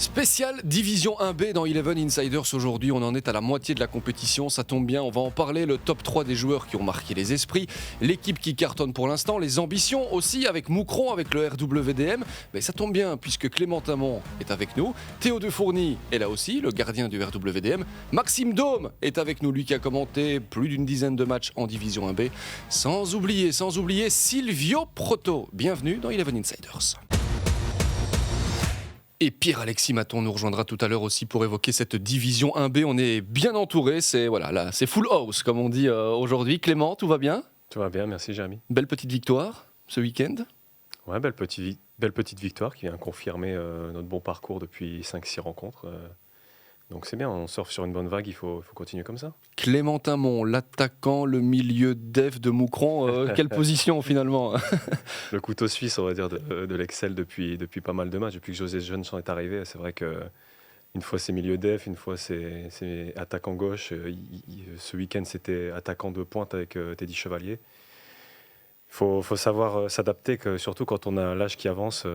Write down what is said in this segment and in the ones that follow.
Spécial Division 1B dans Eleven Insiders aujourd'hui, on en est à la moitié de la compétition, ça tombe bien, on va en parler, le top 3 des joueurs qui ont marqué les esprits, l'équipe qui cartonne pour l'instant, les ambitions aussi avec Moucron, avec le RWDM, mais ça tombe bien puisque Clément Amont est avec nous, Théo Defourny est là aussi, le gardien du RWDM, Maxime Dôme est avec nous, lui qui a commenté plus d'une dizaine de matchs en Division 1B, sans oublier Silvio Proto, bienvenue dans Eleven Insiders. Et Pierre-Alexis Maton nous rejoindra tout à l'heure aussi pour évoquer cette division 1B. On est bien entouré, c'est full house comme on dit aujourd'hui. Clément, tout va bien ? Tout va bien, merci Jérémy. Belle petite victoire ce week-end ? Ouais, belle petite victoire qui vient confirmer notre bon parcours depuis 5-6 rencontres. Donc c'est bien, on surfe sur une bonne vague, il faut continuer comme ça. Clément Amont, l'attaquant, le milieu def de Moucron, quelle position finalement ? Le couteau suisse, on va dire, de l'Excel depuis pas mal de matchs. Depuis que José Jeanson est arrivé, c'est vrai qu'une fois c'est milieu def, une fois c'est attaquant gauche. Ce week-end c'était attaquant de pointe avec Teddy Chevalier. Il faut savoir s'adapter, surtout quand on a l'âge qui avance,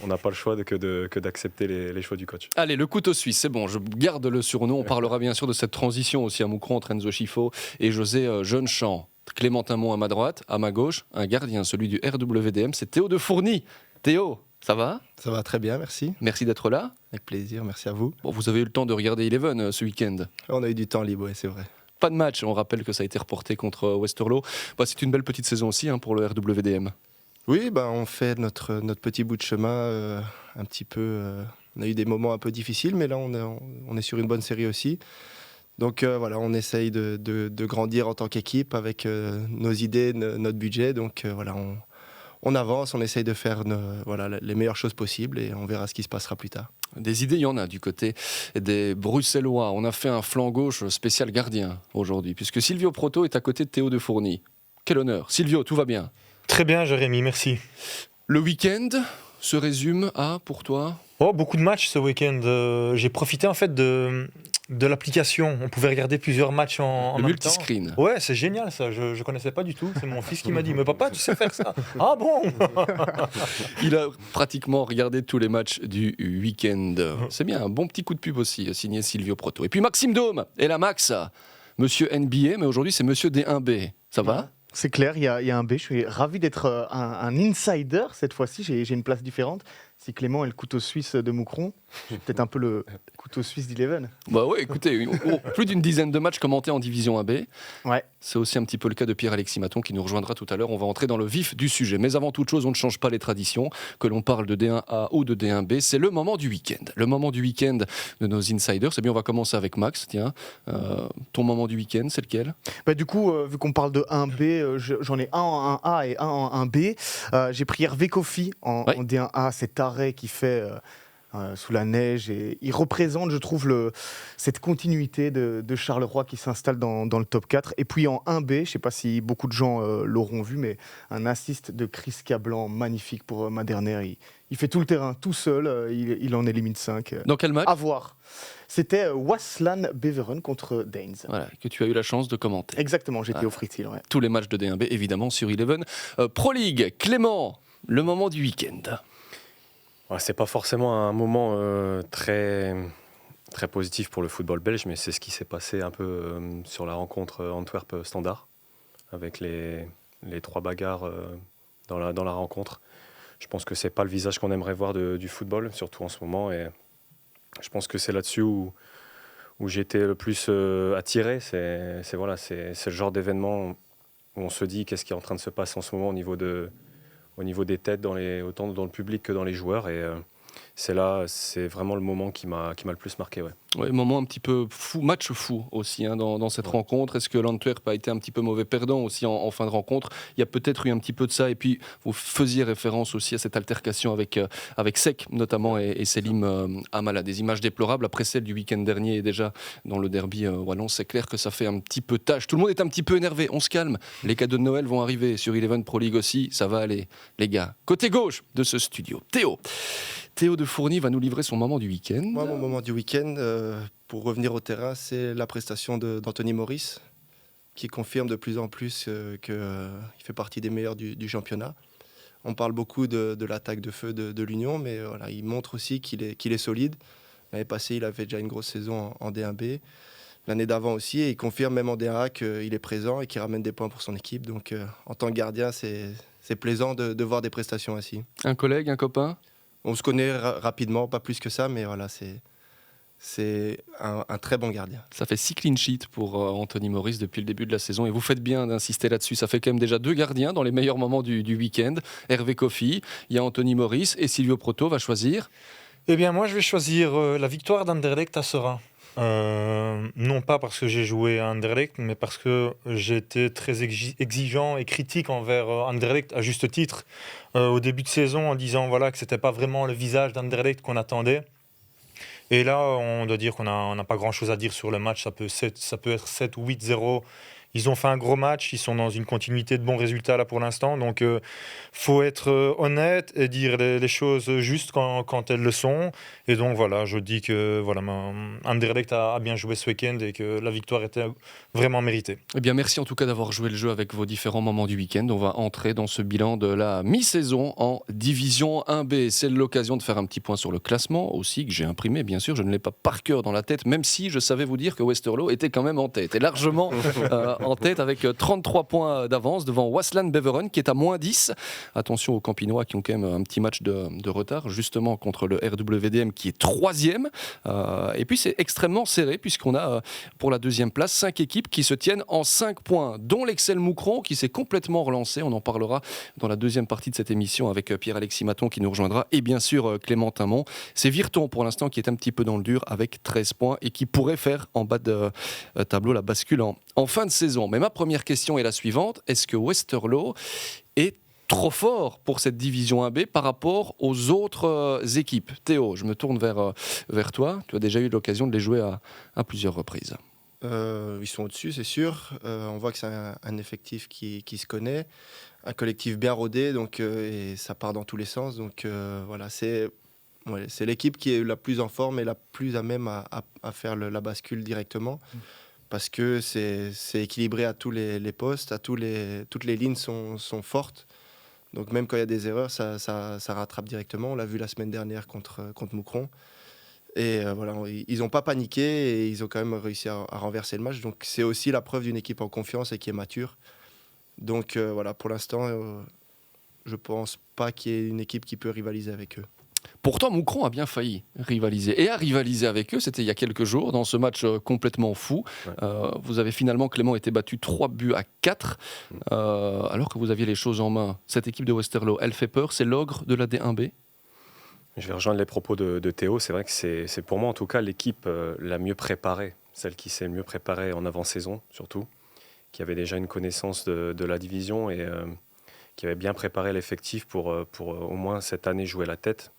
on n'a pas le choix que d'accepter les choix du coach. Allez, le couteau suisse, c'est bon, je garde le surnom. On parlera bien sûr de cette transition aussi à Moucron entre Enzo Schifo et José Jeanson. Clément Amont à ma droite, à ma gauche, un gardien, celui du RWDM, c'est Théo Defourny. Théo, ça va ? Ça va très bien, merci. Merci d'être là. Avec plaisir, merci à vous. Bon, vous avez eu le temps de regarder Eleven ce week-end. On a eu du temps libre, ouais, c'est vrai. Pas de match, on rappelle que ça a été reporté contre Westerlo. C'est une belle petite saison aussi pour le RWDM. Oui, on fait notre petit bout de chemin un petit peu. On a eu des moments un peu difficiles, mais là on est sur une bonne série aussi. Donc on essaye de grandir en tant qu'équipe avec nos idées, notre budget. Donc on avance, on essaye de faire les meilleures choses possibles et on verra ce qui se passera plus tard. Des idées, il y en a du côté des Bruxellois. On a fait un flanc gauche spécial gardien aujourd'hui, puisque Silvio Proto est à côté de Théo Defourny. Quel honneur. Silvio, tout va bien ? Très bien, Jérémy, merci. Le week-end se résume à, pour toi ? Beaucoup de matchs ce week-end. J'ai profité en fait de l'application. On pouvait regarder plusieurs matchs en même temps. Le multiscreen. Ouais, c'est génial ça. Je ne connaissais pas du tout. C'est mon fils qui m'a dit « Mais papa, tu sais faire ça ?» Ah bon ? Il a pratiquement regardé tous les matchs du week-end. C'est bien, un bon petit coup de pub aussi, signé Silvio Proto. Et puis Maxime Dôme, et la Max, monsieur NBA, mais aujourd'hui c'est monsieur D1B. Ça va ? C'est clair, il y a un B. Je suis ravi d'être un insider cette fois-ci. J'ai une place différente. Si Clément est le couteau suisse de Moucron, je suis peut-être un peu le couteau suisse d'Eleven. Écoutez, plus d'une dizaine de matchs commentés en Division 1B. Ouais. C'est aussi un petit peu le cas de Pierre-Alexis Maton qui nous rejoindra tout à l'heure. On va entrer dans le vif du sujet. Mais avant toute chose, on ne change pas les traditions. Que l'on parle de D1A ou de D1B, c'est le moment du week-end. Le moment du week-end de nos insiders. C'est bien, on va commencer avec Max. Tiens, ton moment du week-end, c'est lequel ? Du coup, vu qu'on parle de 1B, j'en ai un en 1A et un en 1B. J'ai pris Hervé Kofi en D1A, cet arrêt qui fait sous la neige. Et il représente, je trouve, cette continuité de Charleroi qui s'installe dans le top 4. Et puis en 1B, je ne sais pas si beaucoup de gens l'auront vu, mais un assist de Chris Cablan magnifique pour Madernère. Il fait tout le terrain tout seul, il en élimine 5. Dans quel match ? À voir. C'était Waasland Beveren contre Danes. Voilà, que tu as eu la chance de commenter. Exactement, j'étais au Fritil. Ouais. Tous les matchs de D1B, évidemment, sur Eleven. Pro League, Clément, le moment du week-end. C'est pas forcément un moment très positif pour le football belge, mais c'est ce qui s'est passé un peu sur la rencontre Antwerp-Standard, avec les 3 bagarres dans la rencontre. Je pense que c'est pas le visage qu'on aimerait voir du football, surtout en ce moment, et je pense que c'est là-dessus où j'ai été le plus attiré. C'est le genre d'événement où on se dit qu'est-ce qui est en train de se passer en ce moment au niveau des têtes, autant dans le public que dans les joueurs. Et c'est vraiment le moment qui m'a le plus marqué. Ouais, moment un petit peu fou, match fou aussi dans cette rencontre. Est-ce que l'Antwerp a été un petit peu mauvais perdant aussi en fin de rencontre ? Il y a peut-être eu un petit peu de ça. Et puis, vous faisiez référence aussi à cette altercation avec Sek, notamment, et Selim Amala. Des images déplorables après celle du week-end dernier et déjà dans le derby wallon. C'est clair que ça fait un petit peu tâche. Tout le monde est un petit peu énervé. On se calme. Les cadeaux de Noël vont arriver sur Eleven Pro League aussi. Ça va aller, les gars. Côté gauche de ce studio, Théo Defourny va nous livrer son moment du week-end. Moi, mon moment du week-end, pour revenir au terrain, c'est la prestation d'Anthony Maurice, qui confirme de plus en plus qu'il fait partie des meilleurs du championnat. On parle beaucoup de l'attaque de feu de l'Union, mais voilà, il montre aussi qu'il est solide. L'année passée, il avait déjà une grosse saison en D1B. L'année d'avant aussi, et il confirme même en D1A qu'il est présent et qu'il ramène des points pour son équipe. Donc en tant que gardien, c'est plaisant de voir des prestations ainsi. Un collègue, un copain ? On se connaît rapidement, pas plus que ça, mais voilà, c'est un très bon gardien. Ça fait 6 clean sheets pour Anthony Maurice depuis le début de la saison et vous faites bien d'insister là-dessus. Ça fait quand même déjà 2 gardiens dans les meilleurs moments du week-end. Hervé Kofi, il y a Anthony Maurice et Silvio Proto va choisir. Eh bien, moi, je vais choisir la victoire d'Anderlecht à Sera. Non pas parce que j'ai joué à Anderlecht, mais parce que j'ai été très exigeant et critique envers Anderlecht à juste titre au début de saison en disant voilà, que ce n'était pas vraiment le visage d'Anderlecht qu'on attendait. Et là, on doit dire qu'on n'a pas grand-chose à dire sur le match. Ça peut être 7 ou 8-0. Ils ont fait un gros match, ils sont dans une continuité de bons résultats là pour l'instant. Donc, faut être honnête et dire les choses justes quand elles le sont. Et donc, voilà, je dis que voilà, Anderlecht a bien joué ce week-end et que la victoire était vraiment méritée. Eh bien, merci en tout cas d'avoir joué le jeu avec vos différents moments du week-end. On va entrer dans ce bilan de la mi-saison en Division 1B. C'est l'occasion de faire un petit point sur le classement aussi, que j'ai imprimé, bien sûr. Je ne l'ai pas par cœur dans la tête, même si je savais vous dire que Westerlo était quand même en tête. Et largement en tête avec 33 points d'avance devant Waasland Beveren qui est à moins 10. Attention aux Campinois qui ont quand même un petit match de retard, justement contre le RWDM qui est 3e. Et puis c'est extrêmement serré puisqu'on a pour la 2e place 5 équipes qui se tiennent en 5 points, dont l'Excel Moucron qui s'est complètement relancé. On en parlera dans la 2e partie de cette émission avec Pierre-Alexis Maton qui nous rejoindra et bien sûr Clémentin Mont. C'est Virton pour l'instant qui est un petit peu dans le dur avec 13 points et qui pourrait faire en bas de tableau la bascule en fin de saison. Mais ma première question est la suivante. Est-ce que Westerlo est trop fort pour cette division 1B par rapport aux autres équipes ? Théo, je me tourne vers toi. Tu as déjà eu l'occasion de les jouer à plusieurs reprises. Ils sont au-dessus, c'est sûr. On voit que c'est un effectif qui se connaît, un collectif bien rodé, donc, et ça part dans tous les sens. Donc voilà, c'est l'équipe qui est la plus en forme et la plus à même à faire la bascule directement. Parce que c'est équilibré à tous les postes, toutes les lignes sont fortes. Donc même quand il y a des erreurs, ça rattrape directement. On l'a vu la semaine dernière contre Moucron. Et voilà, ils n'ont pas paniqué et ils ont quand même réussi à renverser le match. Donc c'est aussi la preuve d'une équipe en confiance et qui est mature. Donc voilà, pour l'instant, je ne pense pas qu'il y ait une équipe qui peut rivaliser avec eux. Pourtant, Moucron a bien failli rivaliser. Et a rivalisé avec eux, c'était il y a quelques jours, dans ce match complètement fou. Ouais. Vous avez finalement, Clément, été battu 3-4, alors que vous aviez les choses en main. Cette équipe de Westerlo, elle fait peur, c'est l'ogre de la D1B ? Je vais rejoindre les propos de Théo. C'est vrai que c'est pour moi, en tout cas, l'équipe la mieux préparée, celle qui s'est le mieux préparée en avant-saison, surtout, qui avait déjà une connaissance de la division et qui avait bien préparé l'effectif pour au moins cette année jouer la tête.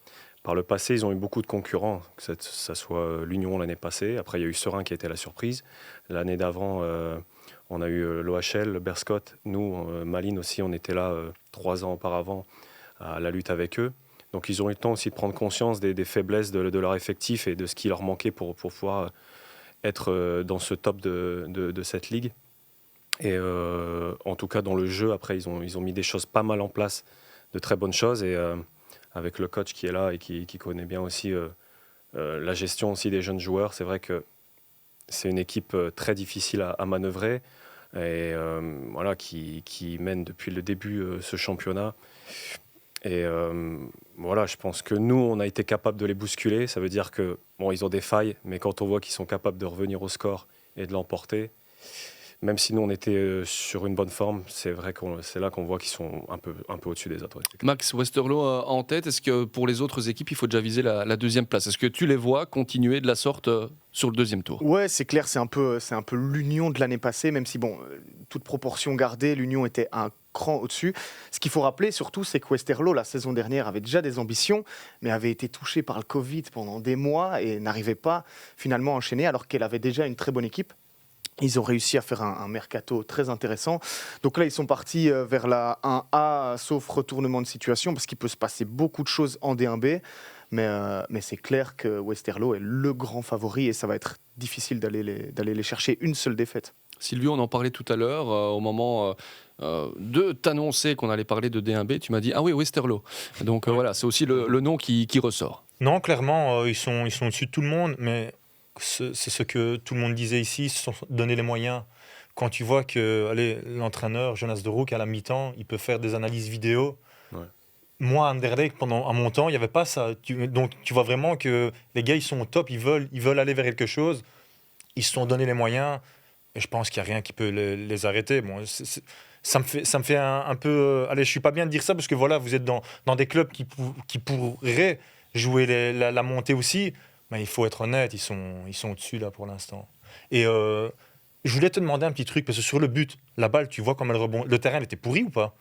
Par le passé, ils ont eu beaucoup de concurrents, que ça soit l'Union l'année passée. Après, il y a eu Serein qui était la surprise. L'année d'avant, on a eu l'OHL, Berscott. Nous, Malines aussi, on était là 3 ans auparavant à la lutte avec eux. Donc, ils ont eu le temps aussi de prendre conscience des faiblesses de leur effectif et de ce qui leur manquait pour pouvoir être dans ce top de cette ligue. Et en tout cas, dans le jeu, après, ils ont mis des choses pas mal en place, de très bonnes choses. Et avec le coach qui est là et qui connaît bien aussi la gestion aussi des jeunes joueurs. C'est vrai que c'est une équipe très difficile à manœuvrer et voilà, qui mène depuis le début ce championnat. Et voilà, je pense que nous, on a été capable de les bousculer. Ça veut dire que bon, ils ont des failles, mais quand on voit qu'ils sont capables de revenir au score et de l'emporter, même si nous on était sur une bonne forme, c'est vrai que c'est là qu'on voit qu'ils sont un peu au-dessus des autres. Max, Westerlo en tête, est-ce que pour les autres équipes, il faut déjà viser la 2e place ? Est-ce que tu les vois continuer de la sorte sur le 2e tour ? Ouais, c'est clair, c'est un peu l'Union de l'année passée, même si, bon, toute proportion gardée, l'Union était un cran au-dessus. Ce qu'il faut rappeler surtout, c'est que Westerlo, la saison dernière, avait déjà des ambitions, mais avait été touchée par le Covid pendant des mois et n'arrivait pas finalement à enchaîner, alors qu'elle avait déjà une très bonne équipe. Ils ont réussi à faire un mercato très intéressant. Donc là, ils sont partis vers la 1A, sauf retournement de situation, parce qu'il peut se passer beaucoup de choses en D1B. Mais c'est clair que Westerlo est le grand favori et ça va être difficile d'aller les chercher une seule défaite. Sylvio, on en parlait tout à l'heure, au moment de t'annoncer qu'on allait parler de D1B, tu m'as dit « Ah oui, Westerlo ». Donc voilà, c'est aussi le nom qui ressort. Non, clairement, ils sont au-dessus de tout le monde, mais c'est ce que tout le monde disait ici, ils se sont donné les moyens. Quand tu vois que l'entraîneur, Jonas de Roek, à la mi-temps, il peut faire des analyses vidéo. Ouais. Moi, à Anderlecht, à mon temps, il n'y avait pas ça. Donc tu vois vraiment que les gars, ils sont au top, ils veulent aller vers quelque chose. Ils se sont donné les moyens, et je pense qu'il n'y a rien qui peut les arrêter. Bon, ça me fait un peu... allez, je ne suis pas bien de dire ça, parce que voilà, vous êtes dans des clubs qui pourraient jouer la montée aussi, mais il faut être honnête, ils sont au-dessus là pour l'instant. Et je voulais te demander un petit truc, parce que sur le but, la balle, tu vois comme elle rebondit. Le terrain, elle était pourri ou pas?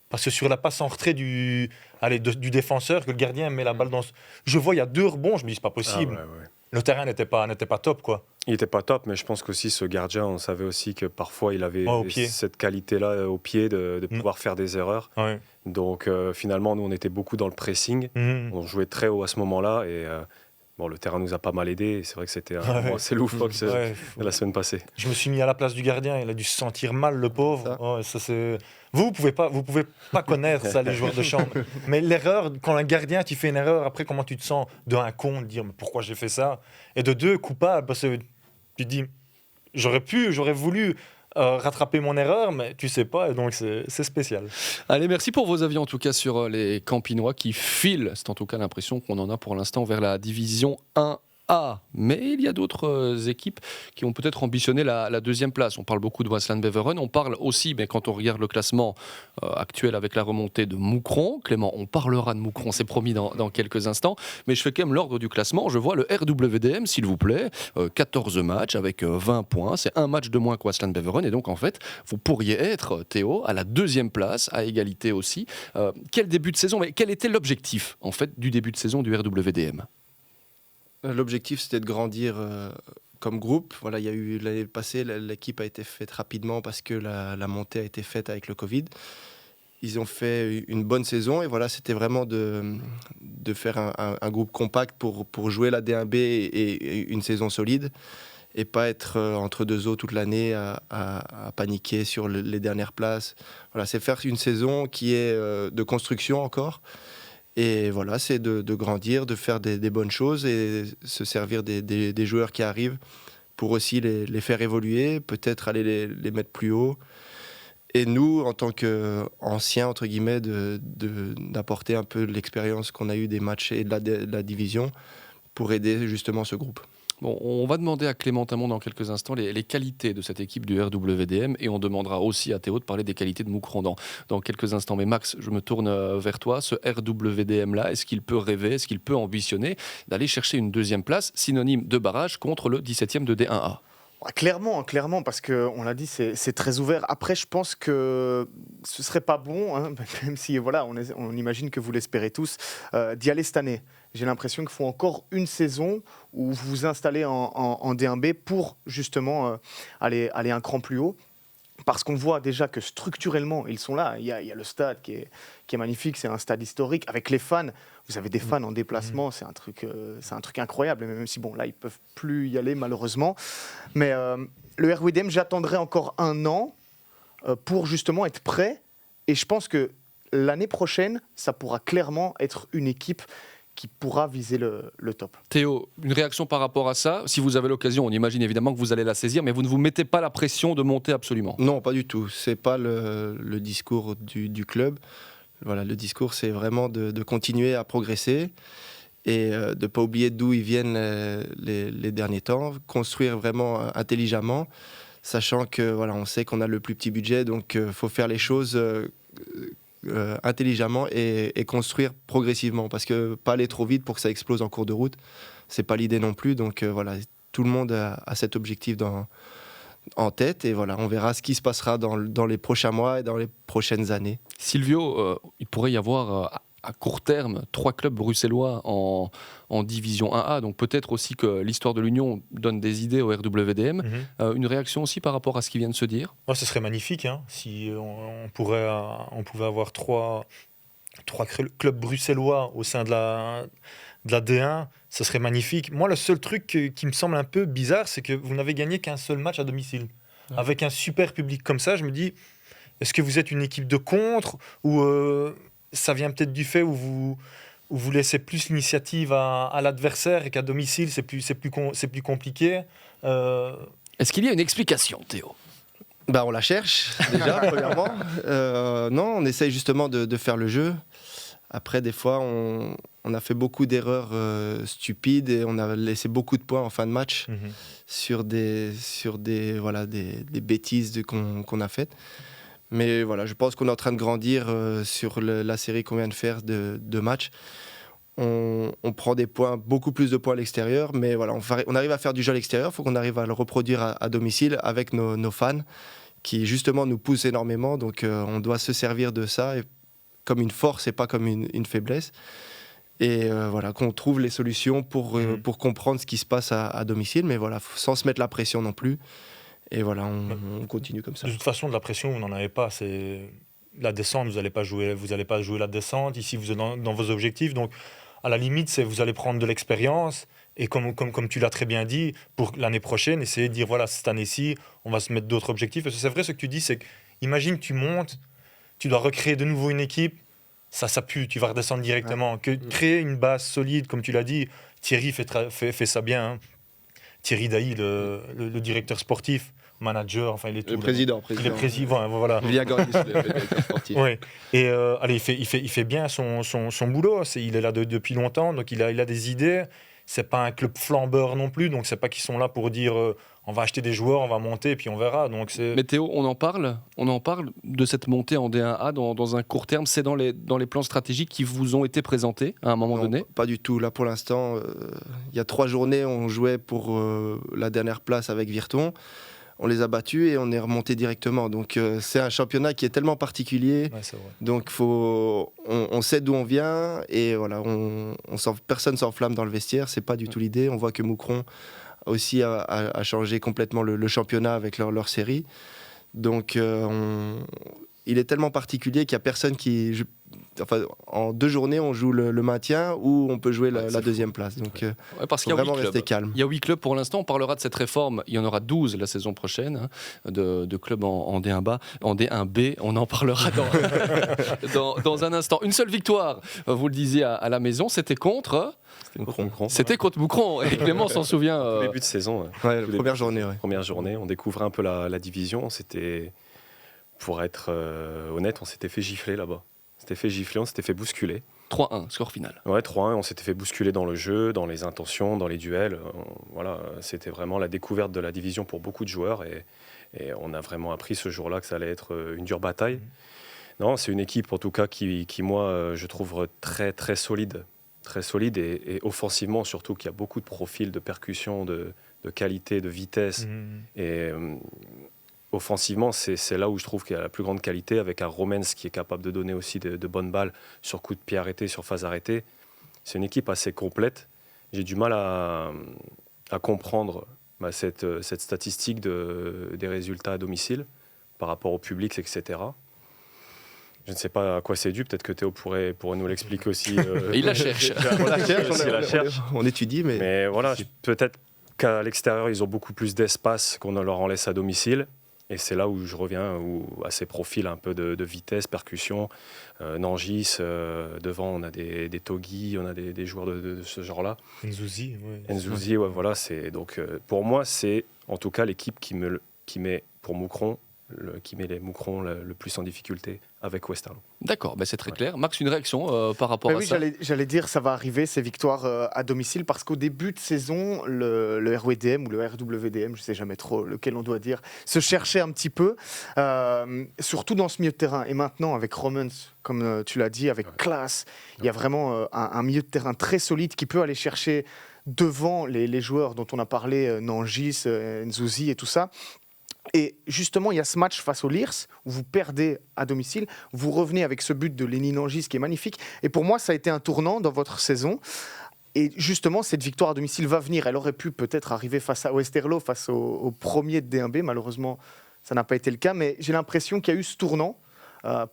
Parce que sur la passe en retrait du défenseur, que le gardien met la balle dans... Je vois, il y a 2 rebonds, je me dis, c'est pas possible. Ah, ouais. Le terrain n'était pas top, quoi. Il n'était pas top, mais je pense qu'aussi ce gardien, on savait aussi que parfois il avait cette qualité-là au pied de pouvoir faire des erreurs. Ouais. Donc finalement, nous, on était beaucoup dans le pressing. On jouait très haut à ce moment-là et le terrain nous a pas mal aidé. C'est vrai que c'était assez loufoque la semaine passée. Je me suis mis à la place du gardien. Il a dû se sentir mal, le pauvre. Ouais, ça, c'est... Vous pouvez pas connaître ça, les joueurs de chambre. Mais l'erreur, quand un gardien, tu fais une erreur, après, comment tu te sens? De un con, de dire mais pourquoi j'ai fait ça? Et de 2, coupable, parce que tu te dis j'aurais voulu rattraper mon erreur, mais tu sais pas, et donc c'est spécial. Allez, merci pour vos avis en tout cas sur les Campinois qui filent, c'est en tout cas l'impression qu'on en a pour l'instant, vers la division 1A. Mais il y a d'autres équipes qui ont peut-être ambitionné la 2e place. On parle beaucoup de Waasland Beveren, on parle aussi, mais quand on regarde le classement actuel avec la remontée de Moucron, Clément, on parlera de Moucron, c'est promis dans quelques instants, mais je fais quand même l'ordre du classement. Je vois le RWDM, s'il vous plaît, 14 matchs avec 20 points, c'est un match de moins que Waasland Beveren, et donc en fait, vous pourriez être, Théo, à la 2e place, à égalité aussi. Quel début de saison, mais quel était l'objectif en fait du début de saison du RWDM ? L'objectif, c'était de grandir comme groupe. Voilà, il y a eu l'année passée, l'équipe a été faite rapidement parce que la montée a été faite avec le Covid. Ils ont fait une bonne saison et voilà, c'était vraiment de faire un groupe compact pour jouer la D1B et une saison solide et pas être entre 2 eaux toute l'année à paniquer sur les dernières places. Voilà, c'est faire une saison qui est de construction encore. Et voilà, c'est de grandir, de faire des bonnes choses et se servir des joueurs qui arrivent pour aussi les faire évoluer, peut-être aller les mettre plus haut. Et nous, en tant qu'anciens, entre guillemets, d'apporter un peu l'expérience qu'on a eue des matchs et de la division pour aider justement ce groupe. Bon, on va demander à Clément Tamon dans quelques instants les qualités de cette équipe du RWDM et on demandera aussi à Théo de parler des qualités de Moucron dans quelques instants. Mais Max, je me tourne vers toi. Ce RWDM-là, est-ce qu'il peut rêver, est-ce qu'il peut ambitionner d'aller chercher une 2e place, synonyme de barrage contre le 17e de D1A? Clairement, parce qu'on l'a dit, c'est très ouvert. Après, je pense que ce serait pas bon, hein, même si voilà, on imagine que vous l'espérez tous, d'y aller cette année. J'ai l'impression qu'il faut encore une saison où vous vous installez en D1B pour justement aller un cran plus haut. Parce qu'on voit déjà que structurellement, ils sont là. Il y a le stade qui est magnifique, c'est un stade historique. Avec les fans, vous avez des fans en déplacement, c'est un truc incroyable. Même si, bon, là, ils ne peuvent plus y aller, malheureusement. Mais le RWDM, j'attendrai encore 1 an pour justement être prêt. Et je pense que l'année prochaine, ça pourra clairement être une équipe qui pourra viser le top. Théo, une réaction par rapport à ça? Si vous avez l'occasion, on imagine évidemment que vous allez la saisir, mais vous ne vous mettez pas la pression de monter absolument? Non, pas du tout. C'est pas le discours du club. Voilà, le discours, c'est vraiment de continuer à progresser et de ne pas oublier d'où ils viennent les derniers temps, construire vraiment intelligemment, sachant que voilà, on sait qu'on a le plus petit budget, donc faut faire les choses intelligemment et construire progressivement, parce que pas aller trop vite pour que ça explose en cours de route, c'est pas l'idée non plus. Donc voilà, tout le monde a cet objectif en tête et voilà, on verra ce qui se passera dans les prochains mois et dans les prochaines années. Sylvio, il pourrait y avoir à court terme 3 clubs bruxellois en division 1A, donc peut-être aussi que l'histoire de l'Union donne des idées au RWDM. Une réaction aussi par rapport à ce qui vient de se dire? Ce serait magnifique, hein, si on pouvait avoir 3 clubs bruxellois au sein de la D1, ce serait magnifique. Moi, le seul truc qui me semble un peu bizarre, c'est que vous n'avez gagné qu'un seul match à domicile. avec un super public comme ça, je me dis, est-ce que vous êtes une équipe de contre ou ça vient peut-être du fait où vous laissez plus l'initiative à l'adversaire et qu'à domicile, c'est plus compliqué. Est-ce qu'il y a une explication, Théo ? Bah, on la cherche, déjà, premièrement. Non, on essaye justement de faire le jeu. Après, des fois, on a fait beaucoup d'erreurs stupides et on a laissé beaucoup de points en fin de match sur des bêtises qu'on a faites. Mais voilà, je pense qu'on est en train de grandir sur la série qu'on vient de faire de matchs. On prend beaucoup plus de points à l'extérieur, mais voilà, on arrive à faire du jeu à l'extérieur. Il faut qu'on arrive à le reproduire à domicile avec nos fans qui justement nous poussent énormément. Donc on doit se servir de ça comme une force et pas comme une faiblesse. Et voilà, qu'on trouve les solutions pour comprendre ce qui se passe à domicile, mais voilà, sans se mettre la pression non plus. Et voilà, on continue comme ça. De toute façon, de la pression, vous n'en avez pas. C'est la descente, vous n'allez pas jouer la descente. Ici, vous êtes dans vos objectifs. Donc, à la limite, vous allez prendre de l'expérience. Et comme tu l'as très bien dit, pour l'année prochaine, essayer de dire, voilà, cette année-ci, on va se mettre d'autres objectifs. Parce que c'est vrai, ce que tu dis, c'est qu'imagine que tu montes, tu dois recréer de nouveau une équipe. Ça pue, tu vas redescendre directement. Ouais. Que créer une base solide, comme tu l'as dit, Thierry fait ça bien. Hein. Thierry Dailly, le directeur sportif, manager, enfin il est tout. Le président. Il est président, voilà. Julien Gorgis, le directeur sportif. Ouais. Et allez, il fait bien son boulot. Il est là depuis longtemps, donc il a des idées. C'est pas un club flambeur non plus, donc c'est pas qu'ils sont là pour dire on va acheter des joueurs, on va monter, et puis on verra. Donc Mais Théo, on en parle de cette montée en D1A dans un court terme. C'est dans les plans stratégiques qui vous ont été présentés à un moment donné ? Pas du tout. Là, pour l'instant, il y a 3 journées, on jouait pour la dernière place avec Virton. On les a battus et on est remonté directement. Donc c'est un championnat qui est tellement particulier. Ouais, c'est vrai. Donc on sait d'où on vient et voilà, personne s'enflamme dans le vestiaire. C'est pas du tout l'idée. On voit que Moucron aussi a changé complètement le championnat avec leur série. Donc il est tellement particulier qu'il n'y a personne qui... en 2 journées, on joue le maintien ou on peut jouer la deuxième place. Donc, parce qu'il faut vraiment rester calme. Il y a 8 clubs pour l'instant. On parlera de cette réforme. Il y en aura 12 la saison prochaine de clubs en D1B. En D1B, on en parlera dans un instant. Une seule victoire, vous le disiez à la maison, c'était contre... C'était contre Moucron. Et Clément s'en souvient. Début de saison. Ouais, première journée. Ouais. Première journée, on découvrait un peu la division. Pour être honnête, on s'était fait gifler là-bas. On s'était fait bousculer. 3-1, score final. Ouais, 3-1, on s'était fait bousculer dans le jeu, dans les intentions, dans les duels. Voilà, c'était vraiment la découverte de la division pour beaucoup de joueurs et on a vraiment appris ce jour-là que ça allait être une dure bataille. Non, c'est une équipe en tout cas qui moi, je trouve très, très solide. Très solide et offensivement surtout, qui a beaucoup de profils de percussion, de qualité, de vitesse. Et offensivement, c'est là où je trouve qu'il y a la plus grande qualité, avec un Romens qui est capable de donner aussi de bonnes balles sur coup de pied arrêté, sur phase arrêtée. C'est une équipe assez complète. J'ai du mal à comprendre cette statistique des résultats à domicile par rapport au public, etc. Je ne sais pas à quoi c'est dû, peut-être que Théo pourrait nous l'expliquer aussi. Il la cherche. On étudie, mais voilà, peut-être qu'à l'extérieur, ils ont beaucoup plus d'espace qu'on leur en laisse à domicile. Et c'est là où je reviens à ces profils un peu de vitesse, percussion. Nangis, devant, on a des Togui, on a des joueurs de ce genre-là. Nzouzi, ouais, voilà. Donc, pour moi, c'est en tout cas l'équipe qui met pour Moucron, qui met les Moucrons le plus en difficulté avec Westerlo. D'accord, c'est très clair. Max, une réaction par rapport à ça ? J'allais dire, ça va arriver, ces victoires à domicile, parce qu'au début de saison, le RWDM ou le RWDM, je ne sais jamais trop lequel on doit dire, se cherchait un petit peu, surtout dans ce milieu de terrain. Et maintenant, avec Romans, comme tu l'as dit, avec classe, il y a vraiment un milieu de terrain très solide qui peut aller chercher devant les joueurs dont on a parlé, Nangis, Nzouzi et tout ça. Et justement, il y a ce match face au Liers où vous perdez à domicile, vous revenez avec ce but de Lenny Nangis qui est magnifique. Et pour moi, ça a été un tournant dans votre saison. Et justement, cette victoire à domicile va venir. Elle aurait pu peut-être arriver face à Westerlo, face au premier de D1B. Malheureusement, ça n'a pas été le cas. Mais j'ai l'impression qu'il y a eu ce tournant.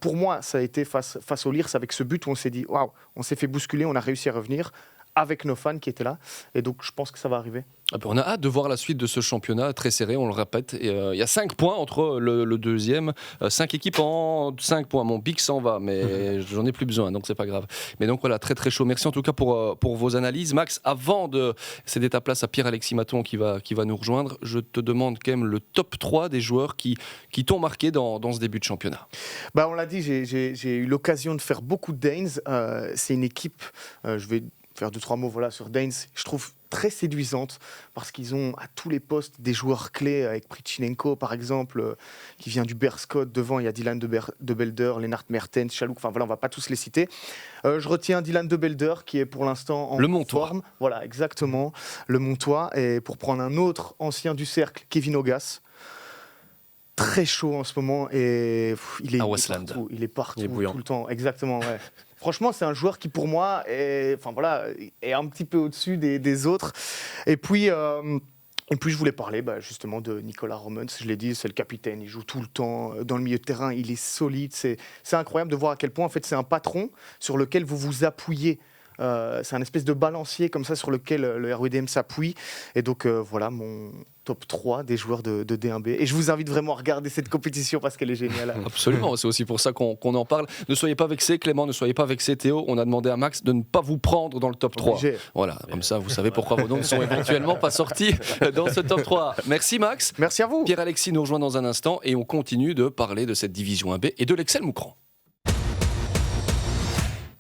Pour moi, ça a été face au Liers avec ce but où on s'est dit « Waouh, on s'est fait bousculer, on a réussi à revenir ». avec nos fans qui étaient là. Et donc, je pense que ça va arriver. On a hâte de voir la suite de ce championnat très serré, on le répète. Il y a 5 points entre le deuxième, 5 équipes en 5 points. Mon pic s'en va, mais j'en ai plus besoin, donc c'est pas grave. Mais donc voilà, très très chaud. Merci en tout cas pour vos analyses. Max, avant de céder ta place à Pierre-Alexis Maton qui va nous rejoindre, je te demande quand même le top 3 des joueurs qui t'ont marqué dans ce début de championnat. On l'a dit, j'ai eu l'occasion de faire beaucoup de Danes. C'est une équipe, je vais faire 2-3 mots sur Danes, je trouve très séduisante parce qu'ils ont à tous les postes des joueurs clés avec Prichinenko par exemple qui vient du Berscott, devant il y a Dylan de Belder, Lennart Mertens, Chalouk, on va pas tous les citer. Je retiens Dylan de Belder qui est pour l'instant en forme. Voilà, exactement, le Montois. Et pour prendre un autre ancien du cercle, Kevin Ogas. Très chaud en ce moment et il est partout, tout le temps, exactement. Ouais. Franchement, c'est un joueur qui pour moi est un petit peu au-dessus des autres. Et puis je voulais parler justement de Nicolas Romans. Je l'ai dit, c'est le capitaine, il joue tout le temps dans le milieu de terrain, il est solide. C'est incroyable de voir à quel point en fait c'est un patron sur lequel vous vous appuyez. C'est un espèce de balancier comme ça sur lequel le RWDM s'appuie. Et donc voilà mon top 3 des joueurs de D1B. Et je vous invite vraiment à regarder cette compétition parce qu'elle est géniale. Absolument, c'est aussi pour ça qu'on en parle. Ne soyez pas vexés, Clément, ne soyez pas vexés, Théo. On a demandé à Max de ne pas vous prendre dans le top 3. Voilà, comme ça vous savez pourquoi vos noms ne sont éventuellement pas sortis dans ce top 3. Merci Max. Merci à vous. Pierre-Alexis nous rejoint dans un instant et on continue de parler de cette division 1B et de l'Excel Moucran.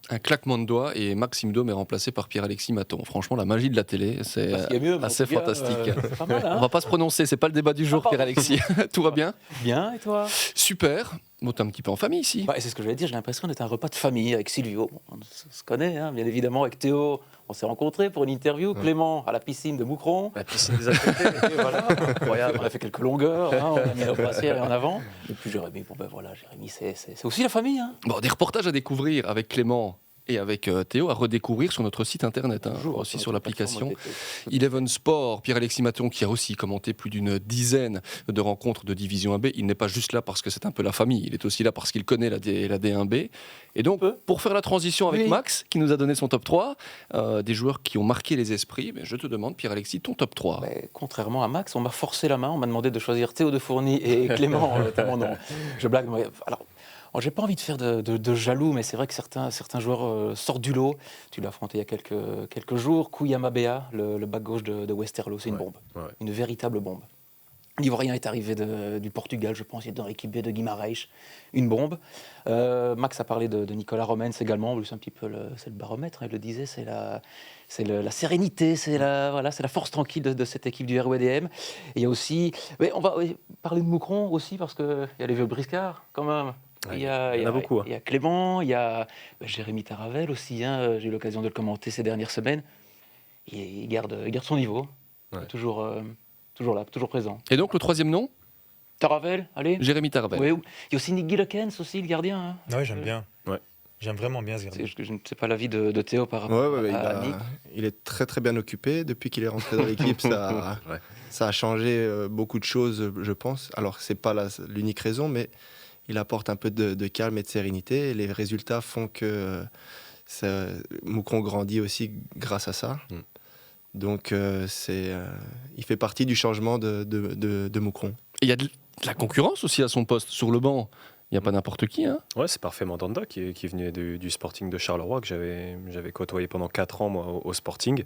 Un claquement de doigts et Maxime Dôme est remplacé par Pierre-Alexis Maton. Franchement, la magie de la télé, c'est assez fantastique. Pas mal, hein. On va pas se prononcer, c'est pas le débat du jour, Pierre-Alexis. Tout va bien ? Bien, et toi ? Super. Bon, t'es un petit peu en famille ici. C'est ce que j'allais dire, j'ai l'impression d'être un repas de famille avec Silvio. On se connaît, hein, bien évidemment, avec Théo. On s'est rencontrés pour une interview. Ouais. Clément à la piscine de Moucron. La piscine des ATP. Voilà, incroyable. On a fait quelques longueurs, hein, on a mis nos brassières en avant. Et puis Jérémy, Jérémy, c'est aussi la famille. Hein. Bon, des reportages à découvrir avec Clément et avec Théo, à redécouvrir sur notre site internet, aussi sur l'application Eleven Sport. Pierre-Alexis Maton qui a aussi commenté plus d'une dizaine de rencontres de Division 1B. Il n'est pas juste là parce que c'est un peu la famille, il est aussi là parce qu'il connaît la D1B. Et donc, pour faire la transition avec Max, qui nous a donné son top 3, des joueurs qui ont marqué les esprits, je te demande, Pierre-Alexis, ton top 3. Contrairement à Max, on m'a forcé la main, on m'a demandé de choisir Théo de Fourny et Clément. Non, je blague. Alors, j'ai pas envie de faire de jaloux, mais c'est vrai que certains joueurs sortent du lot. Tu l'as affronté il y a quelques jours. Kouya Mabea, le back gauche de Westerlo, c'est une bombe, une véritable bombe. L'Ivoirien est arrivé du Portugal, je pense, il est dans l'équipe B de Guimarães, une bombe. Max a parlé de Nicolas Romans également, c'est un petit peu le baromètre, il le disait, c'est la sérénité, c'est la force tranquille de cette équipe du RWDM. Et il y a aussi, on va parler de Moucron aussi, parce qu'il y a les vieux briscards quand même. Il y en a beaucoup. Il y a Clément, il y a Jérémy Taravel aussi, j'ai eu l'occasion de le commenter ces dernières semaines. Il garde son niveau, toujours là, toujours présent. Et donc le troisième nom ? Taravel, allez. Jérémy Taravel. Oui, il y a aussi Nick Gillekens aussi, le gardien. Oui, j'aime bien. Ouais. J'aime vraiment bien ce gardien. Je ne sais pas l'avis de Théo par rapport à Nick. Il est très très bien occupé. Depuis qu'il est rentré dans l'équipe, ça a changé beaucoup de choses, je pense. Alors, ce n'est pas l'unique raison, mais il apporte un peu de calme et de sérénité. Et les résultats font que Moucron grandit aussi grâce à ça. Donc, il fait partie du changement de Moucron. Il y a de la concurrence aussi à son poste, sur le banc. Il n'y a pas n'importe qui. Ouais, c'est parfait Mandanda qui venait du Sporting de Charleroi, que j'avais côtoyé pendant 4 ans moi, au Sporting.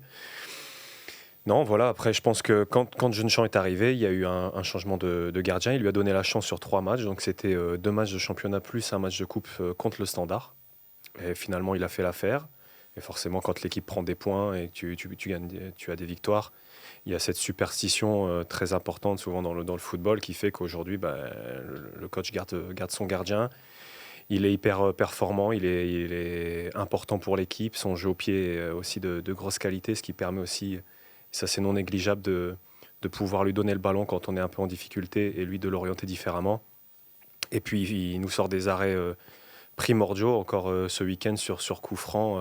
Non, voilà, après je pense que quand Jeune-Champ est arrivé, il y a eu un changement de gardien. Il lui a donné la chance sur 3 matchs, donc c'était 2 matchs de championnat plus un match de coupe contre le Standard. Et finalement, il a fait l'affaire. Et forcément, quand l'équipe prend des points et que tu as des victoires, il y a cette superstition très importante souvent dans le football qui fait qu'aujourd'hui, le coach garde son gardien. Il est hyper performant, il est important pour l'équipe. Son jeu au pied est aussi de grosse qualité, ce qui permet aussi, ça c'est non négligeable, de pouvoir lui donner le ballon quand on est un peu en difficulté et lui de l'orienter différemment. Et puis il nous sort des arrêts primordiaux encore ce week-end sur coup franc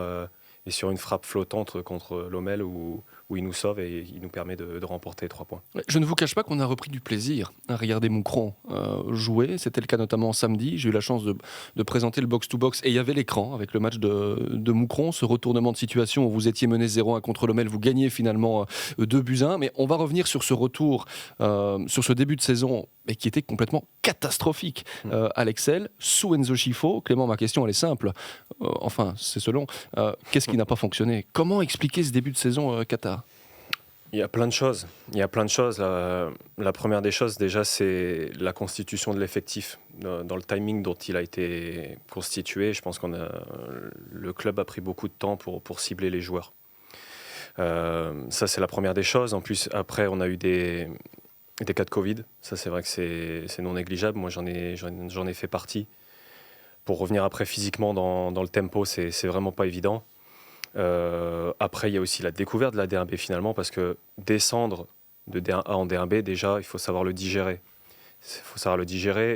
et sur une frappe flottante contre Lommel où où il nous sauve et il nous permet de remporter 3 points. Je ne vous cache pas qu'on a repris du plaisir à regarder Moucron jouer. C'était le cas notamment samedi. J'ai eu la chance de présenter le box-to-box et il y avait l'écran avec le match de Moucron, ce retournement de situation où vous étiez mené 0-1 contre Lommel, vous gagnez finalement 2-1. Mais on va revenir sur ce retour, sur ce début de saison et qui était complètement catastrophique à l'Excel, sous Enzo Scifo. Clément, ma question elle est simple. Enfin, c'est selon. Qu'est-ce qui n'a pas fonctionné? Comment expliquer ce début de saison Qatar? Il y a plein de choses. La première des choses, déjà, c'est la constitution de l'effectif. Dans le timing dont il a été constitué, je pense le club a pris beaucoup de temps pour cibler les joueurs. Ça, c'est la première des choses. En plus, après, on a eu des cas de Covid. Ça, c'est vrai que c'est non négligeable. Moi, j'en ai fait partie. Pour revenir après physiquement dans le tempo, c'est vraiment pas évident. Après, il y a aussi la découverte de la D1B finalement, parce que descendre de D1A en D1B, déjà, il faut savoir le digérer.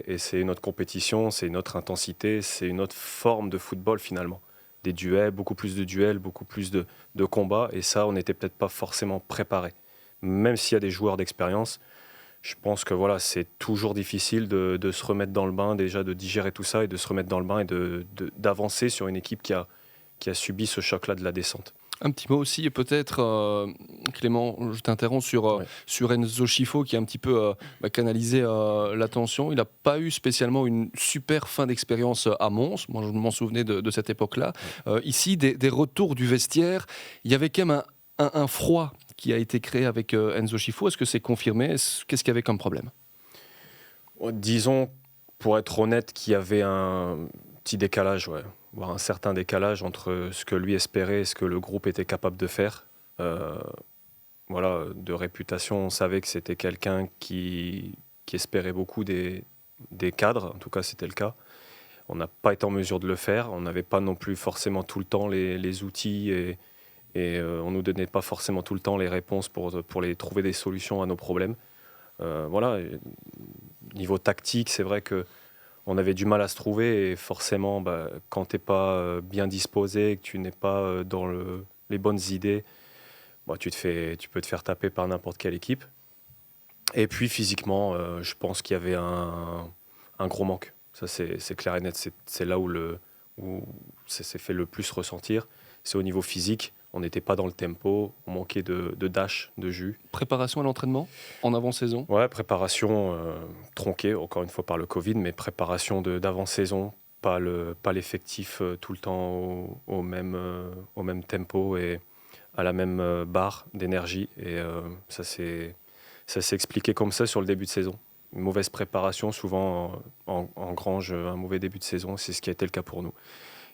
Et c'est une autre compétition, c'est une autre intensité, c'est une autre forme de football finalement. Des duels, beaucoup plus de combats, et ça, on n'était peut-être pas forcément préparé. Même s'il y a des joueurs d'expérience, je pense que voilà, c'est toujours difficile de se remettre dans le bain, déjà de digérer tout ça et de se remettre dans le bain et d'avancer sur une équipe qui a subi ce choc-là de la descente. Un petit mot aussi, peut-être, Clément, je t'interromps sur Enzo Scifo qui a un petit peu canalisé l'attention. Il n'a pas eu spécialement une super fin d'expérience à Mons. Moi, je m'en souvenais de cette époque-là. Ici, des retours du vestiaire, il y avait quand même un froid qui a été créé avec Enzo Scifo. Est-ce que c'est confirmé? Qu'est-ce qu'il y avait comme problème? Disons, pour être honnête, qu'il y avait un petit décalage, voire un certain décalage entre ce que lui espérait et ce que le groupe était capable de faire. De réputation, on savait que c'était quelqu'un qui espérait beaucoup des cadres, en tout cas c'était le cas. On n'a pas été en mesure de le faire, on n'avait pas non plus forcément tout le temps les outils et on ne nous donnait pas forcément tout le temps les réponses pour les trouver des solutions à nos problèmes. Niveau tactique, c'est vrai qu'on avait du mal à se trouver et forcément, quand tu n'es pas bien disposé, que tu n'es pas dans les bonnes idées, tu peux te faire taper par n'importe quelle équipe. Et puis physiquement, je pense qu'il y avait un gros manque. Ça, c'est clair et net. C'est là où ça s'est fait le plus ressentir. C'est au niveau physique. On n'était pas dans le tempo, on manquait de dash, de jus. Préparation à l'entraînement en avant-saison? Ouais, préparation tronquée, encore une fois par le Covid, mais préparation d'avant-saison, pas l'effectif tout le temps au même tempo et à la même barre d'énergie. Et ça s'est expliqué comme ça sur le début de saison. Une mauvaise préparation, souvent engrange un mauvais début de saison, c'est ce qui a été le cas pour nous.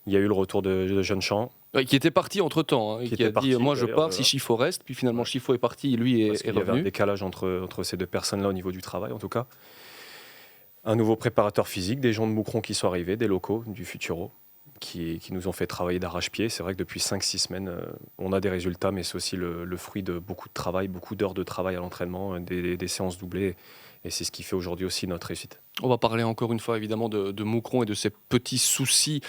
Il y a eu le retour de Jeune-Champ. Qui était parti entre-temps, qui a dit « moi je pars si Scifo reste », puis finalement Scifo est parti, lui est revenu. Il y avait un décalage entre ces deux personnes-là au niveau du travail en tout cas. Un nouveau préparateur physique, des gens de Moucron qui sont arrivés, des locaux du Futuro, qui nous ont fait travailler d'arrache-pied. C'est vrai que depuis 5-6 semaines, on a des résultats, mais c'est aussi le fruit de beaucoup de travail, beaucoup d'heures de travail à l'entraînement, des séances doublées. Et c'est ce qui fait aujourd'hui aussi notre réussite. On va parler encore une fois évidemment de Moucron et de ses petits soucis,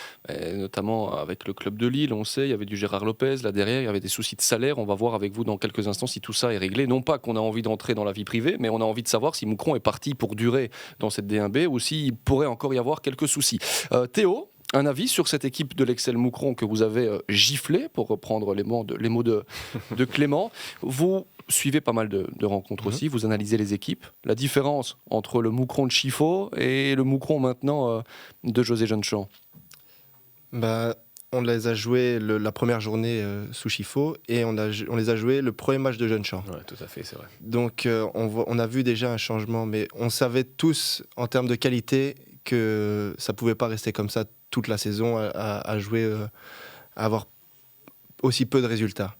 notamment avec le club de Lille. On sait, il y avait du Gérard Lopez là derrière, il y avait des soucis de salaire. On va voir avec vous dans quelques instants si tout ça est réglé. Non pas qu'on a envie d'entrer dans la vie privée, mais on a envie de savoir si Moucron est parti pour durer dans cette D1B ou s'il pourrait encore y avoir quelques soucis. Théo, un avis sur cette équipe de l'Excel Moucron que vous avez giflé, pour reprendre les mots de Clément. Vous suivez pas mal de rencontres aussi, vous analysez les équipes. La différence entre le Moucron de Scifo et le Moucron maintenant de José Jeune-Champ? On les a joués la première journée sous Scifo et on les a joués le premier match de Jeune-Champ. Ouais, tout à fait, c'est vrai. Donc on a vu déjà un changement, mais on savait tous en termes de qualité que ça ne pouvait pas rester comme ça toute la saison à jouer, à avoir aussi peu de résultats.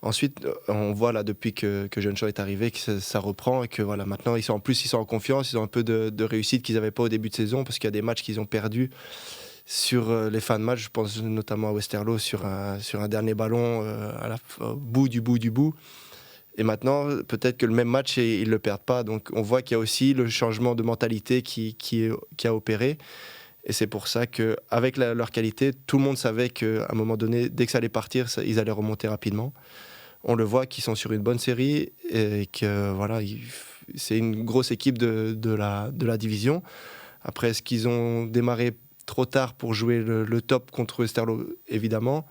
Ensuite, on voit là depuis que Jeune-Champ est arrivé que ça reprend et que voilà, maintenant ils sont en confiance, ils ont un peu de réussite qu'ils n'avaient pas au début de saison parce qu'il y a des matchs qu'ils ont perdus sur les fins de match. Je pense notamment à Westerlo sur un dernier ballon au bout du bout. Et maintenant, peut-être que le même match, ils ne le perdent pas. Donc on voit qu'il y a aussi le changement de mentalité qui a opéré. Et c'est pour ça qu'avec leur qualité, tout le monde savait qu'à un moment donné, dès que ça allait partir, ils allaient remonter rapidement. on le voit qu'ils sont sur une bonne série et que voilà, c'est une grosse équipe de la division. Après, est-ce qu'ils ont démarré trop tard pour jouer le top contre Westerlo? Évidemment,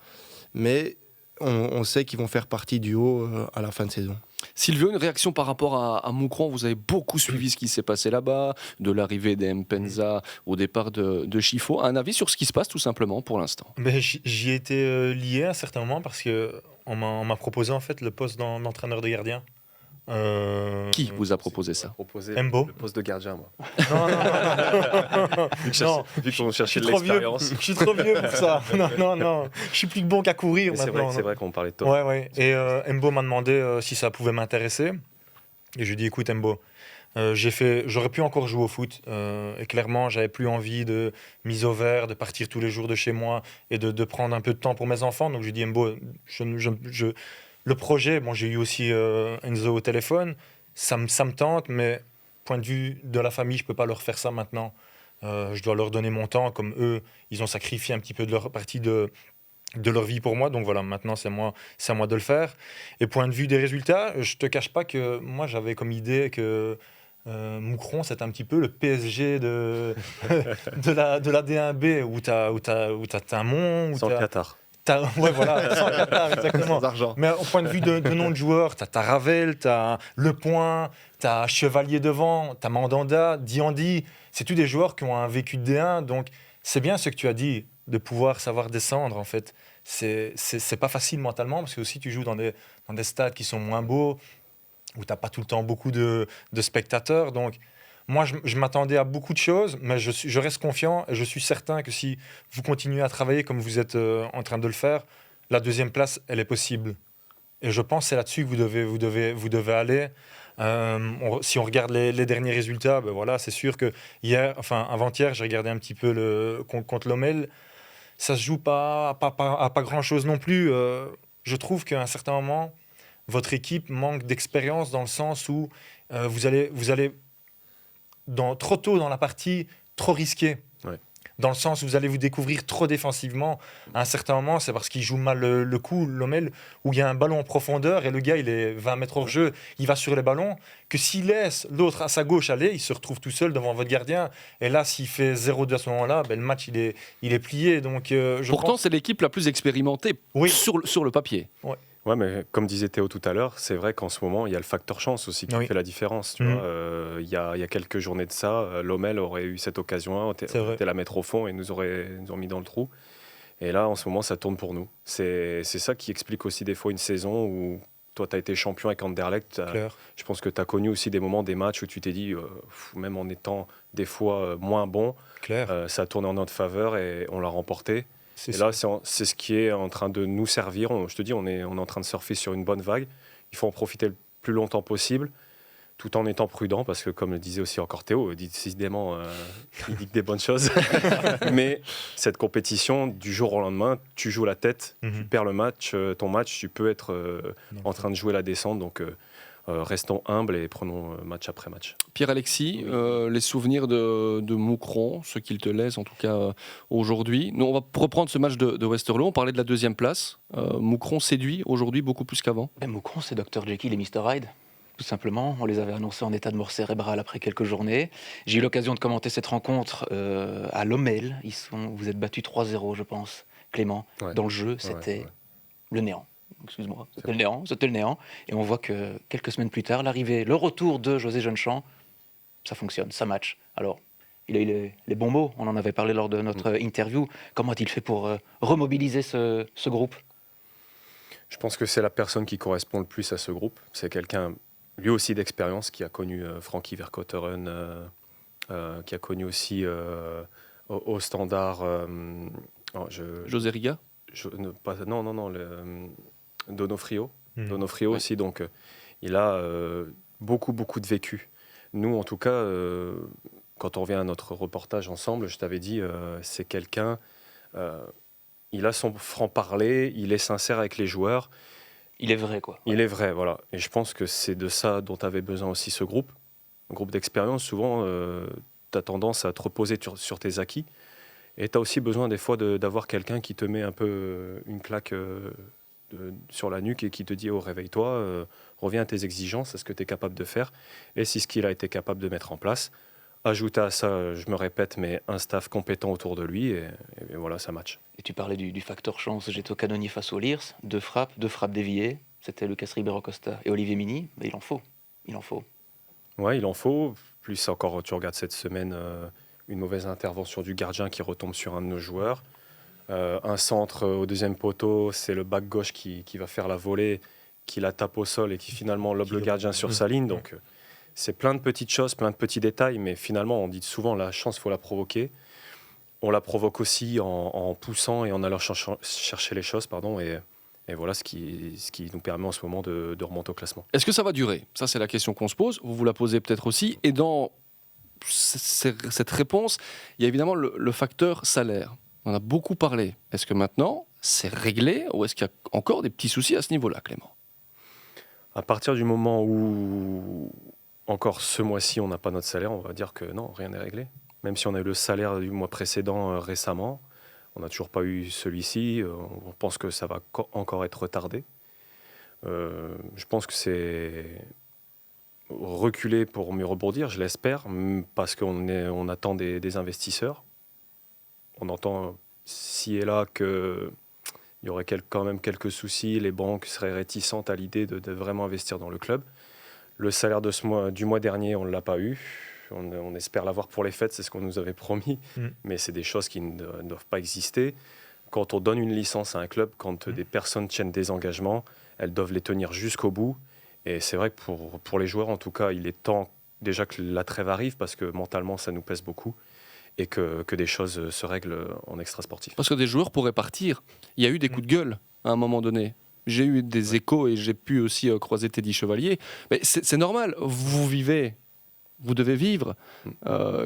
mais on sait qu'ils vont faire partie du haut à la fin de saison. Silvio, une réaction par rapport à Moucron. Vous avez beaucoup suivi ce qui s'est passé là-bas, de l'arrivée des Mpenza au départ de Chifo. Un avis sur ce qui se passe tout simplement pour l'instant? J'y ai été lié à un certain moment parce qu'on m'a proposé en fait le poste d'entraîneur de gardien. Qui vous a proposé ça? Proposé Mbo. le poste de gardien, moi. Non. Vu qu'on cherchait de Je l'expérience. suis trop vieux pour ça. Non. Je suis plus que bon qu'à courir Mais maintenant. c'est vrai qu'on parlait de toi. Ouais. Et Mbo m'a demandé si ça pouvait m'intéresser. Et je lui ai dit, écoute Mbo, j'aurais pu encore jouer au foot. Et clairement, j'avais plus envie de mise au vert, de partir tous les jours de chez moi et de prendre un peu de temps pour mes enfants. Donc je lui ai dit, Mbo, le projet, j'ai eu aussi Enzo au téléphone, ça me tente, mais point de vue de la famille, je ne peux pas leur faire ça maintenant. Je dois leur donner mon temps, comme eux, ils ont sacrifié un petit peu de leur partie de leur vie pour moi. Donc voilà, maintenant, c'est à moi de le faire. Et point de vue des résultats, je ne te cache pas que moi, j'avais comme idée que Moucron, c'est un petit peu le PSG de la D1B, où tu as Tamon, Sans le Qatar. Ouais, voilà, sans Qatar, exactement. Sans argent. Mais au point de vue de nom de joueurs, tu as Ravel, tu as Le Point, tu as Chevalier devant, tu as Mandanda, Diandi. C'est tous des joueurs qui ont un vécu de D1. Donc, c'est bien ce que tu as dit, de pouvoir savoir descendre, en fait. C'est pas facile mentalement, parce que aussi tu joues dans des stades qui sont moins beaux, où tu n'as pas tout le temps beaucoup de spectateurs. Donc, moi, je m'attendais à beaucoup de choses, mais je reste confiant et je suis certain que si vous continuez à travailler comme vous êtes en train de le faire, la deuxième place, elle est possible. Et je pense que c'est là-dessus que vous devez aller. Si on regarde les derniers résultats, voilà, c'est sûr que avant-hier, j'ai regardé un petit peu contre Lommel. Ça se joue pas grand-chose non plus. Je trouve qu'à un certain moment, votre équipe manque d'expérience dans le sens où vous allez trop tôt dans la partie, trop risqué. Ouais. Dans le sens où vous allez vous découvrir trop défensivement. À un certain moment, c'est parce qu'il joue mal le coup, Lommel, où il y a un ballon en profondeur et le gars, il est 20 mètres hors jeu, il va sur les ballons, que s'il laisse l'autre à sa gauche aller, il se retrouve tout seul devant votre gardien. Et là, s'il fait 0-2 à ce moment-là, le match, il est plié. Donc, Pourtant, c'est l'équipe la plus expérimentée sur le papier. Ouais, mais comme disait Théo tout à l'heure, c'est vrai qu'en ce moment, il y a le facteur chance aussi qui fait la différence. Tu vois, il y a quelques journées de ça, Lommel aurait eu cette occasion, on était la mettre au fond et nous ont mis dans le trou. Et là, en ce moment, ça tourne pour nous. C'est ça qui explique aussi des fois une saison où toi, tu as été champion avec Anderlecht. Je pense que tu as connu aussi des moments, des matchs où tu t'es dit, même en étant des fois moins bon, ça a tourné en notre faveur et on l'a remporté. Et là, c'est ce qui est en train de nous servir. Je te dis, on est en train de surfer sur une bonne vague. Il faut en profiter le plus longtemps possible, tout en étant prudent, parce que comme le disait aussi encore Théo, décidément, il dit que des bonnes choses. Mais cette compétition, du jour au lendemain, tu joues la tête, tu perds le match, ton match, tu peux être en train de jouer la descente. Donc, restons humbles et prenons match après match. Pierre-Alexis, les souvenirs de Moucron, ce qu'il te laisse en tout cas aujourd'hui. Nous, on va reprendre ce match de Westerlo. On parlait de la deuxième place. Moucron séduit aujourd'hui beaucoup plus qu'avant. Moucron, c'est Dr Jekyll et Mr Hyde. Tout simplement, on les avait annoncés en état de mort cérébrale après quelques journées. J'ai eu l'occasion de commenter cette rencontre à Lommel. Vous êtes battus 3-0, je pense, Clément. Dans le jeu, c'était le néant. Excuse-moi, c'était le néant. Et on voit que quelques semaines plus tard, le retour de José Jeunechamp, ça fonctionne, ça match. Alors, il a eu les bons mots, on en avait parlé lors de notre interview. Comment a-t-il fait pour remobiliser ce groupe ? Je pense que c'est la personne qui correspond le plus à ce groupe. C'est quelqu'un, lui aussi d'expérience, qui a connu Frankie Verkotteren, qui a connu aussi au Standard... José Riga ? Non, Donofrio. Donofrio aussi, donc il a beaucoup de vécu. Nous, en tout cas, quand on revient à notre reportage ensemble, je t'avais dit, c'est quelqu'un, il a son franc-parler, il est sincère avec les joueurs. Il est vrai, quoi. Il est vrai, voilà. Et je pense que c'est de ça dont avait besoin aussi ce groupe. Un groupe d'expérience, souvent, tu as tendance à te reposer sur tes acquis. Et tu as aussi besoin des fois d'avoir quelqu'un qui te met un peu une claque sur la nuque et qui te dit oh, réveille-toi, reviens à tes exigences, à ce que tu es capable de faire. Et c'est ce qu'il a été capable de mettre en place. Ajouter à ça, je me répète, mais un staff compétent autour de lui, et voilà, ça match. Et tu parlais du facteur chance. J'étais au canonnier face au Liers, 2 frappes déviées. C'était Lucas Ribeiro Costa et Olivier Mini. Mais il en faut. Ouais, il en faut. Plus encore, tu regardes cette semaine, une mauvaise intervention du gardien qui retombe sur un de nos joueurs. Un centre au deuxième poteau, c'est le back gauche qui va faire la volée, qui la tape au sol et qui finalement lobe le gardien sur sa ligne. Donc, c'est plein de petites choses, plein de petits détails, mais finalement, on dit souvent la chance, il faut la provoquer. On la provoque aussi en poussant et en allant chercher les choses, et voilà ce qui nous permet en ce moment de remonter au classement. Est-ce que ça va durer ? Ça, c'est la question qu'on se pose. Vous vous la posez peut-être aussi. Et dans cette réponse, il y a évidemment le facteur salaire. On en a beaucoup parlé. Est-ce que maintenant, c'est réglé ou est-ce qu'il y a encore des petits soucis à ce niveau-là, Clément ? À partir du moment où, encore ce mois-ci, on n'a pas notre salaire, on va dire que non, rien n'est réglé. Même si on a eu le salaire du mois précédent récemment, on n'a toujours pas eu celui-ci. On pense que ça va encore être retardé. Je pense que c'est reculer pour mieux rebondir, je l'espère, parce qu'on attend des investisseurs. On entend ci et là qu'il y aurait quand même quelques soucis, les banques seraient réticentes à l'idée de vraiment investir dans le club. Le salaire du mois dernier, on ne l'a pas eu. On espère l'avoir pour les fêtes, c'est ce qu'on nous avait promis, mais c'est des choses qui ne doivent pas exister. Quand on donne une licence à un club, quand des personnes tiennent des engagements, elles doivent les tenir jusqu'au bout. Et c'est vrai que pour les joueurs, en tout cas, il est temps déjà que la trêve arrive, parce que mentalement, ça nous pèse beaucoup, et que des choses se règlent en extra-sportif. Parce que des joueurs pourraient partir. Il y a eu des coups de gueule à un moment donné. J'ai eu des échos et j'ai pu aussi croiser Teddy Chevalier. Mais c'est normal, vous vivez, vous devez vivre,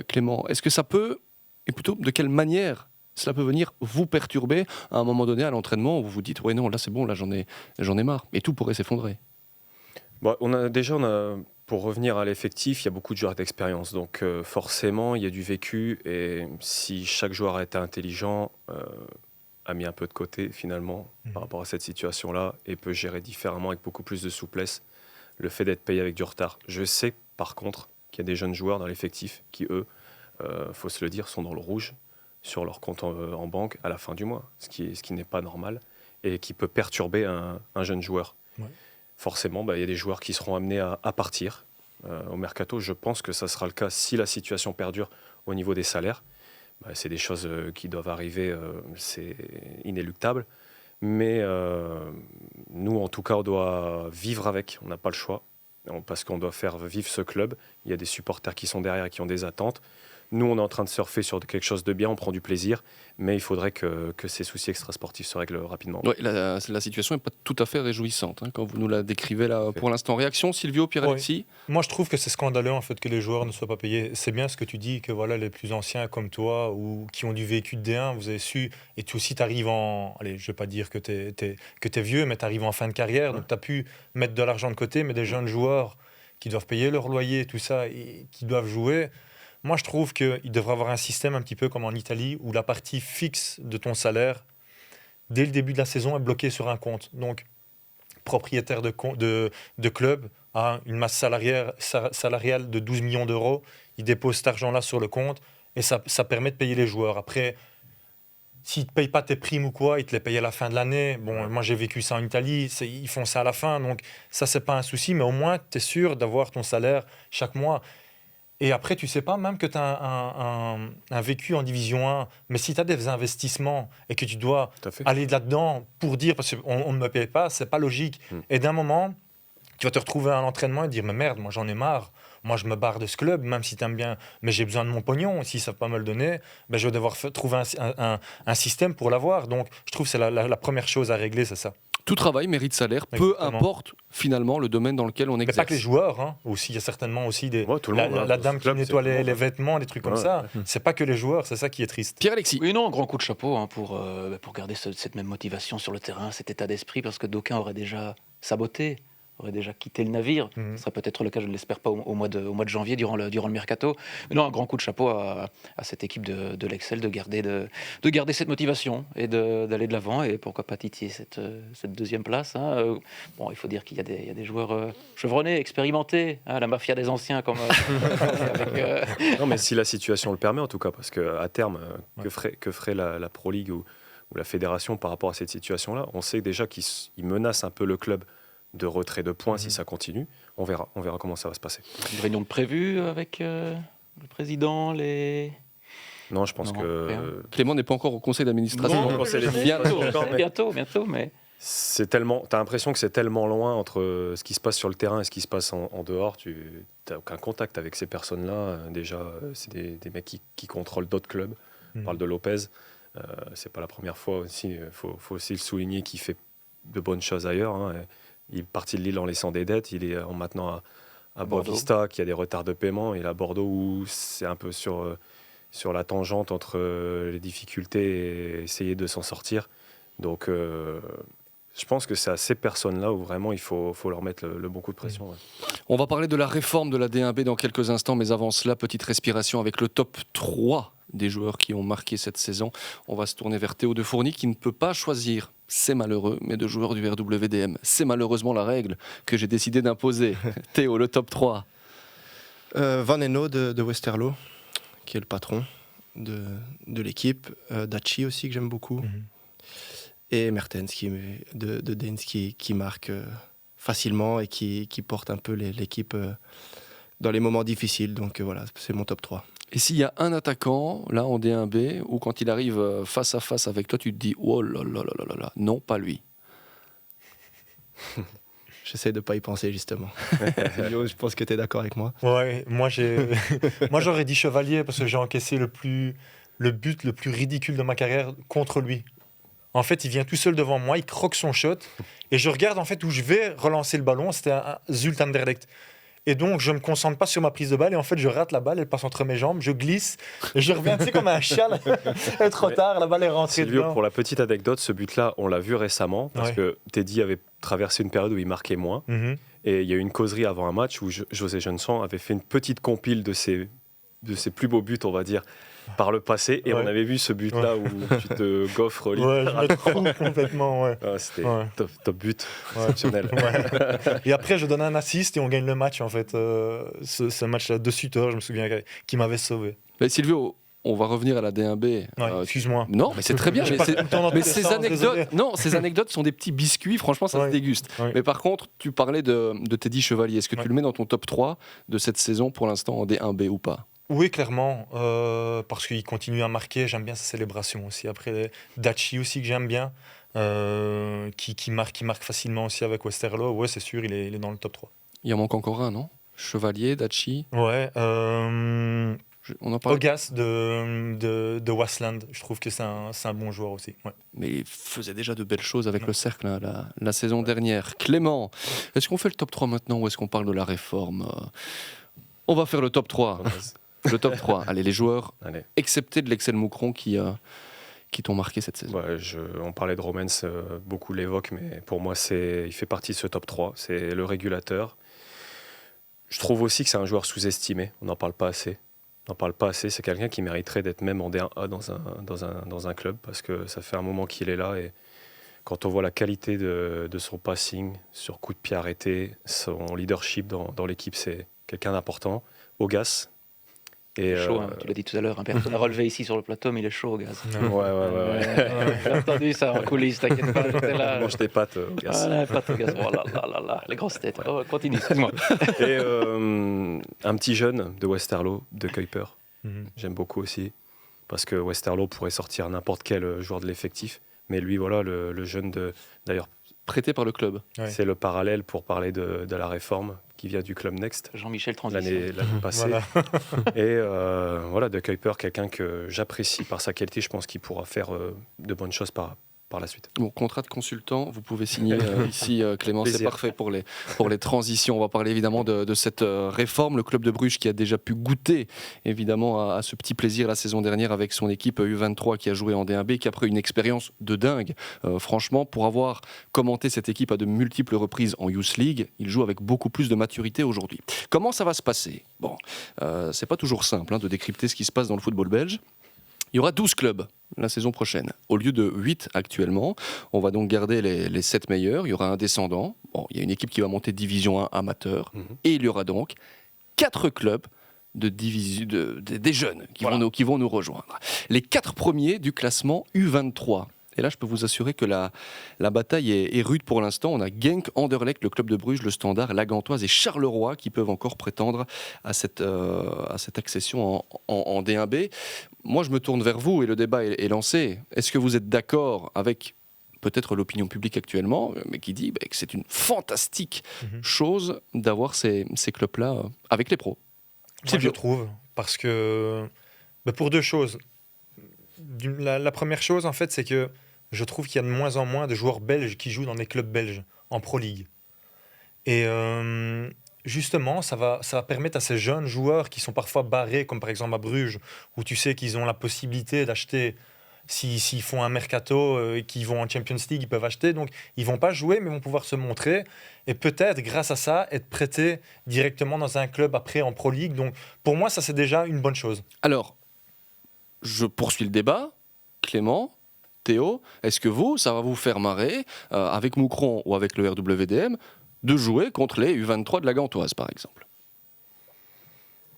Clément. Est-ce que ça peut, et plutôt de quelle manière cela peut venir vous perturber à un moment donné à l'entraînement où vous vous dites « ouais non, là c'est bon, là j'en ai marre » et tout pourrait s'effondrer. Bon, pour revenir à l'effectif, il y a beaucoup de joueurs d'expérience. Donc forcément, il y a du vécu. Et si chaque joueur a été intelligent, a mis un peu de côté finalement par rapport à cette situation-là et peut gérer différemment avec beaucoup plus de souplesse le fait d'être payé avec du retard. Je sais par contre qu'il y a des jeunes joueurs dans l'effectif qui, eux, faut se le dire, sont dans le rouge sur leur compte en banque à la fin du mois, ce qui n'est pas normal et qui peut perturber un jeune joueur. Ouais. Forcément, il y a des joueurs qui seront amenés à partir au mercato. Je pense que ça sera le cas si la situation perdure au niveau des salaires. C'est des choses qui doivent arriver, c'est inéluctable. Mais nous, en tout cas, on doit vivre avec, on n'a pas le choix, parce qu'on doit faire vivre ce club. Il y a des supporters qui sont derrière et qui ont des attentes. Nous, on est en train de surfer sur quelque chose de bien, on prend du plaisir, mais il faudrait que ces soucis extrasportifs se règlent rapidement. Ouais, la situation n'est pas tout à fait réjouissante, quand vous nous la décrivez là pour l'instant. Réaction, Silvio, Pierre-Alexis ? Moi, je trouve que c'est scandaleux en fait que les joueurs ne soient pas payés. C'est bien ce que tu dis, que voilà, les plus anciens comme toi ou qui ont du vécu de D1, vous avez su, et tu aussi, tu arrives allez, je ne vais pas dire que tu es vieux, mais tu arrives en fin de carrière, donc tu as pu mettre de l'argent de côté, mais des jeunes joueurs qui doivent payer leur loyer, tout ça, et qui doivent jouer. Moi, je trouve qu'il devrait y avoir un système un petit peu comme en Italie où la partie fixe de ton salaire, dès le début de la saison, est bloquée sur un compte. Donc, propriétaire de club a une masse salariale de 12 millions d'euros, il dépose cet argent-là sur le compte et ça permet de payer les joueurs. Après, s'ils ne te payent pas tes primes ou quoi, ils te les payent à la fin de l'année. Bon, moi, j'ai vécu ça en Italie, ils font ça à la fin, donc ça, ce n'est pas un souci, mais au moins, tu es sûr d'avoir ton salaire chaque mois. Et après, tu ne sais pas même que tu as un vécu en Division 1, mais si tu as des investissements et que tu dois aller là-dedans pour dire, parce qu'on ne me paye pas, ce n'est pas logique. Et d'un moment, tu vas te retrouver à l'entraînement et dire, mais merde, moi j'en ai marre. Moi, je me barre de ce club, même si tu aimes bien, mais j'ai besoin de mon pognon. S'ils ne savent pas me le donner, je vais devoir trouver un système pour l'avoir. Donc, je trouve que c'est la première chose à régler, c'est ça. Tout travail mérite salaire, peu importe finalement le domaine dans lequel on exerce. Mais pas que les joueurs, aussi, il y a certainement aussi la dame qui nettoie les vêtements, des trucs comme ça. C'est pas que les joueurs, c'est ça qui est triste. Pierre-Alexis. Oui, non, grand coup de chapeau pour garder cette même motivation sur le terrain, cet état d'esprit, parce que d'aucuns auraient déjà saboté aurait déjà quitté le navire. Ce sera peut-être le cas, je ne l'espère pas, au mois de janvier, durant le mercato. Mais non, un grand coup de chapeau à cette équipe de l'Excel de garder cette motivation et d'aller de l'avant, et pourquoi pas titiller cette deuxième place. Hein. Bon, il faut dire qu'il y a des joueurs chevronnés, expérimentés, hein, la mafia des anciens, comme Non, mais si la situation le permet, en tout cas, parce qu'à terme, que ferait la Pro League ou la fédération par rapport à cette situation-là? On sait déjà qu'ils menacent un peu le club de retrait de points si ça continue. On verra comment ça va se passer. Une réunion de prévue avec le président, Non, je pense que... Clément n'est pas encore au conseil d'administration. Bientôt, mais... T'as l'impression que c'est tellement loin entre ce qui se passe sur le terrain et ce qui se passe en dehors. Tu n'as aucun contact avec ces personnes-là. Déjà, c'est des mecs qui contrôlent d'autres clubs. On parle de Lopez. C'est pas la première fois aussi. Il faut aussi le souligner qu'il fait de bonnes choses ailleurs. Hein. Il est parti de Lille en laissant des dettes. Il est maintenant à Boavista, qui a des retards de paiement. Il est à Bordeaux, où c'est un peu sur la tangente entre les difficultés et essayer de s'en sortir. Donc, je pense que c'est à ces personnes-là où vraiment il faut leur mettre le bon coup de pression. Ouais. On va parler de la réforme de la D1B dans quelques instants, mais avant cela, petite respiration avec le top 3 des joueurs qui ont marqué cette saison. On va se tourner vers Théo de Fourny qui ne peut pas choisir, c'est malheureux, mais de joueurs du RWDM. C'est malheureusement la règle que j'ai décidé d'imposer. Théo, le top 3. Van Eno de Westerlo, qui est le patron de l'équipe. Dachi aussi, que j'aime beaucoup. Et Mertens de Dens qui marque facilement et qui porte un peu l'équipe dans les moments difficiles. Donc voilà, c'est mon top 3. Et s'il y a un attaquant, là en D1B, où quand il arrive face à face avec toi, tu te dis « Oh là là là là là, non, pas lui ». J'essaie de ne pas y penser, justement. Yo, je pense que tu es d'accord avec moi. Ouais, moi j'aurais dit Chevalier parce que j'ai encaissé le but le plus ridicule de ma carrière contre lui. En fait, il vient tout seul devant moi, il croque son shot, et je regarde en fait où je vais relancer le ballon. C'était un Zulte Anderlecht. Et donc, je ne me concentre pas sur ma prise de balle, et en fait, je rate la balle, elle passe entre mes jambes, je glisse, et je reviens, tu sais, comme un chien, trop tard, la balle est rentrée Silvio, dedans. pour la petite anecdote, ce but-là, on l'a vu récemment, parce que Teddy avait traversé une période où il marquait moins, et il y a eu une causerie avant un match où José Jeunson avait fait une petite compile de ses plus beaux buts, on va dire, par le passé, et on avait vu ce but-là où tu te gaufres littéralement. Je me trouve complètement, c'était top but, exceptionnel. Et après, je donne un assist et on gagne le match, en fait. Ce match-là de Sutter, je me souviens, qui m'avait sauvé. Mais Silvio, on va revenir à la D1B. Excuse-moi. Non, mais c'est très bien. Mais ces anecdotes sont des petits biscuits, franchement, ça se déguste. Mais par contre, tu parlais de Teddy Chevalier. Est-ce que tu le mets dans ton top 3 de cette saison pour l'instant en D1B ou pas? Oui, clairement, parce qu'il continue à marquer. J'aime bien sa célébration aussi. Après, Dachi aussi que j'aime bien, qui marque facilement aussi avec Westerlo. Ouais, c'est sûr, il est dans le top 3. Il en manque encore un, non? Chevalier, Dachi. Ouais. On en parle. Ogas de Wasland. Je trouve que c'est un bon joueur aussi. Ouais. Mais il faisait déjà de belles choses avec le cercle la saison dernière. Clément, est-ce qu'on fait le top 3 maintenant ou est-ce qu'on parle de la réforme? On va faire le top 3. Le top 3. Allez, les joueurs, excepté de l'Excel Moucron qui t'ont marqué cette saison. Ouais, on parlait de Romens, beaucoup l'évoquent, mais pour moi, il fait partie de ce top 3. C'est le régulateur. Je trouve aussi que c'est un joueur sous-estimé. On n'en parle pas assez. C'est quelqu'un qui mériterait d'être même en D1A dans un club, parce que ça fait un moment qu'il est là. Et quand on voit la qualité de son passing, sur coup de pied arrêté, son leadership dans l'équipe, c'est quelqu'un d'important. Ogas. Il est chaud, tu l'as dit tout à l'heure. Personne n'a relevé ici sur le plateau, mais il est chaud, Ogas. Ouais. J'ai entendu ça en coulisses, t'inquiète pas, j'étais là. Mange tes pâtes, Ogas. Ah, pâtes Ogas, oh là, les grosses têtes. Oh, continue, excuse-moi. Et un petit jeune de Westerlo, de Kuiper. J'aime beaucoup aussi, parce que Westerlo pourrait sortir n'importe quel joueur de l'effectif. Mais lui, voilà, le jeune d'ailleurs, prêté par le club. C'est le parallèle pour parler de la réforme qui vient du Club Next. Jean-Michel Transition. L'année passée. Voilà. Et voilà, De Kuiper, quelqu'un que j'apprécie par sa qualité. Je pense qu'il pourra faire de bonnes choses par par la suite. Bon, contrat de consultant, vous pouvez signer ici, Clément, c'est Plaisir. parfait pour les transitions. On va parler évidemment de cette réforme. Le club de Bruges qui a déjà pu goûter évidemment à ce petit plaisir la saison dernière avec son équipe U23 qui a joué en D1B, qui a pris une expérience de dingue. Franchement, pour avoir commenté cette équipe à de multiples reprises en Youth League, il joue avec beaucoup plus de maturité aujourd'hui. Comment ça va se passer ? Bon, c'est pas toujours simple de décrypter ce qui se passe dans le football belge. Il y aura 12 clubs la saison prochaine, au lieu de 8 actuellement. On va donc garder les 7 meilleurs. Il y aura un descendant. Bon, il y a une équipe qui va monter Division 1 amateur. Et il y aura donc 4 clubs des jeunes qui vont nous rejoindre. Les 4 premiers du classement U23. Et là, je peux vous assurer que la bataille est rude pour l'instant. On a Genk, Anderlecht, le club de Bruges, le Standard, la Gantoise et Charleroi qui peuvent encore prétendre à cette accession en D1B. Moi, je me tourne vers vous et le débat est lancé. Est-ce que vous êtes d'accord avec peut-être l'opinion publique actuellement, mais qui dit que c'est une fantastique chose d'avoir ces clubs-là avec les pros? Moi, je trouve, parce que pour 2 choses. La première chose, en fait, c'est que je trouve qu'il y a de moins en moins de joueurs belges qui jouent dans des clubs belges en Pro League. Et justement, ça va permettre à ces jeunes joueurs qui sont parfois barrés, comme par exemple à Bruges, où tu sais qu'ils ont la possibilité d'acheter, s'ils font un mercato et qu'ils vont en Champions League, ils peuvent acheter. Donc, ils ne vont pas jouer, mais vont pouvoir se montrer. Et peut-être, grâce à ça, être prêtés directement dans un club après en Pro League. Donc, pour moi, ça, c'est déjà une bonne chose. Alors, je poursuis le débat. Clément, Théo, est-ce que ça va vous faire marrer, avec Moucron ou avec le RWDM, de jouer contre les U23 de la Gantoise, par exemple?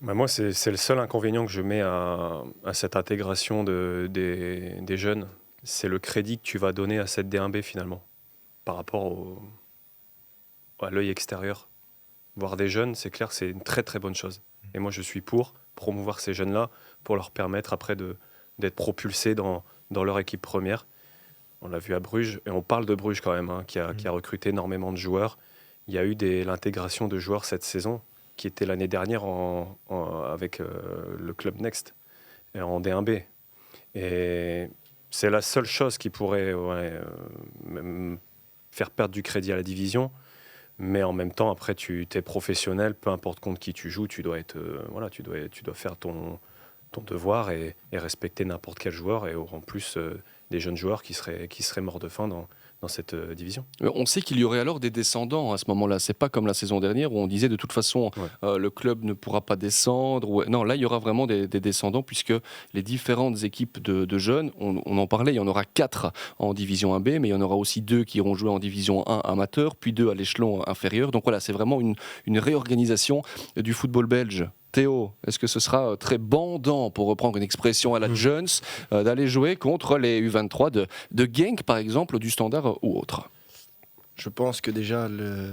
Moi, c'est le seul inconvénient que je mets à cette intégration des jeunes. C'est le crédit que tu vas donner à cette D1B, finalement, par rapport à l'œil extérieur. Voir des jeunes, c'est clair, c'est une très très bonne chose. Et moi, je suis pour promouvoir ces jeunes-là, pour leur permettre après d'être propulsés dans leur équipe première. On l'a vu à Bruges, et on parle de Bruges quand même, qui a recruté énormément de joueurs. Il y a eu l'intégration de joueurs cette saison, qui était l'année dernière avec le Club Next, en D1B. Et c'est la seule chose qui pourrait faire perdre du crédit à la division. Mais en même temps, après, tu es professionnel, peu importe contre qui tu joues, tu dois faire ton devoir et respecter n'importe quel joueur, et en plus des jeunes joueurs qui seraient morts de faim dans cette division. On sait qu'il y aurait alors des descendants à ce moment-là. C'est pas comme la saison dernière où on disait de toute façon le club ne pourra pas descendre. Non, là il y aura vraiment des descendants, puisque les différentes équipes de jeunes, on en parlait, il y en aura 4 en division 1B, mais il y en aura aussi 2 qui iront jouer en division 1 amateur, puis 2 à l'échelon inférieur. Donc voilà, c'est vraiment une réorganisation du football belge. Théo, est-ce que ce sera très bandant, pour reprendre une expression à la Jones, d'aller jouer contre les U23 de Genk, par exemple, du Standard ou autre? Je pense que déjà,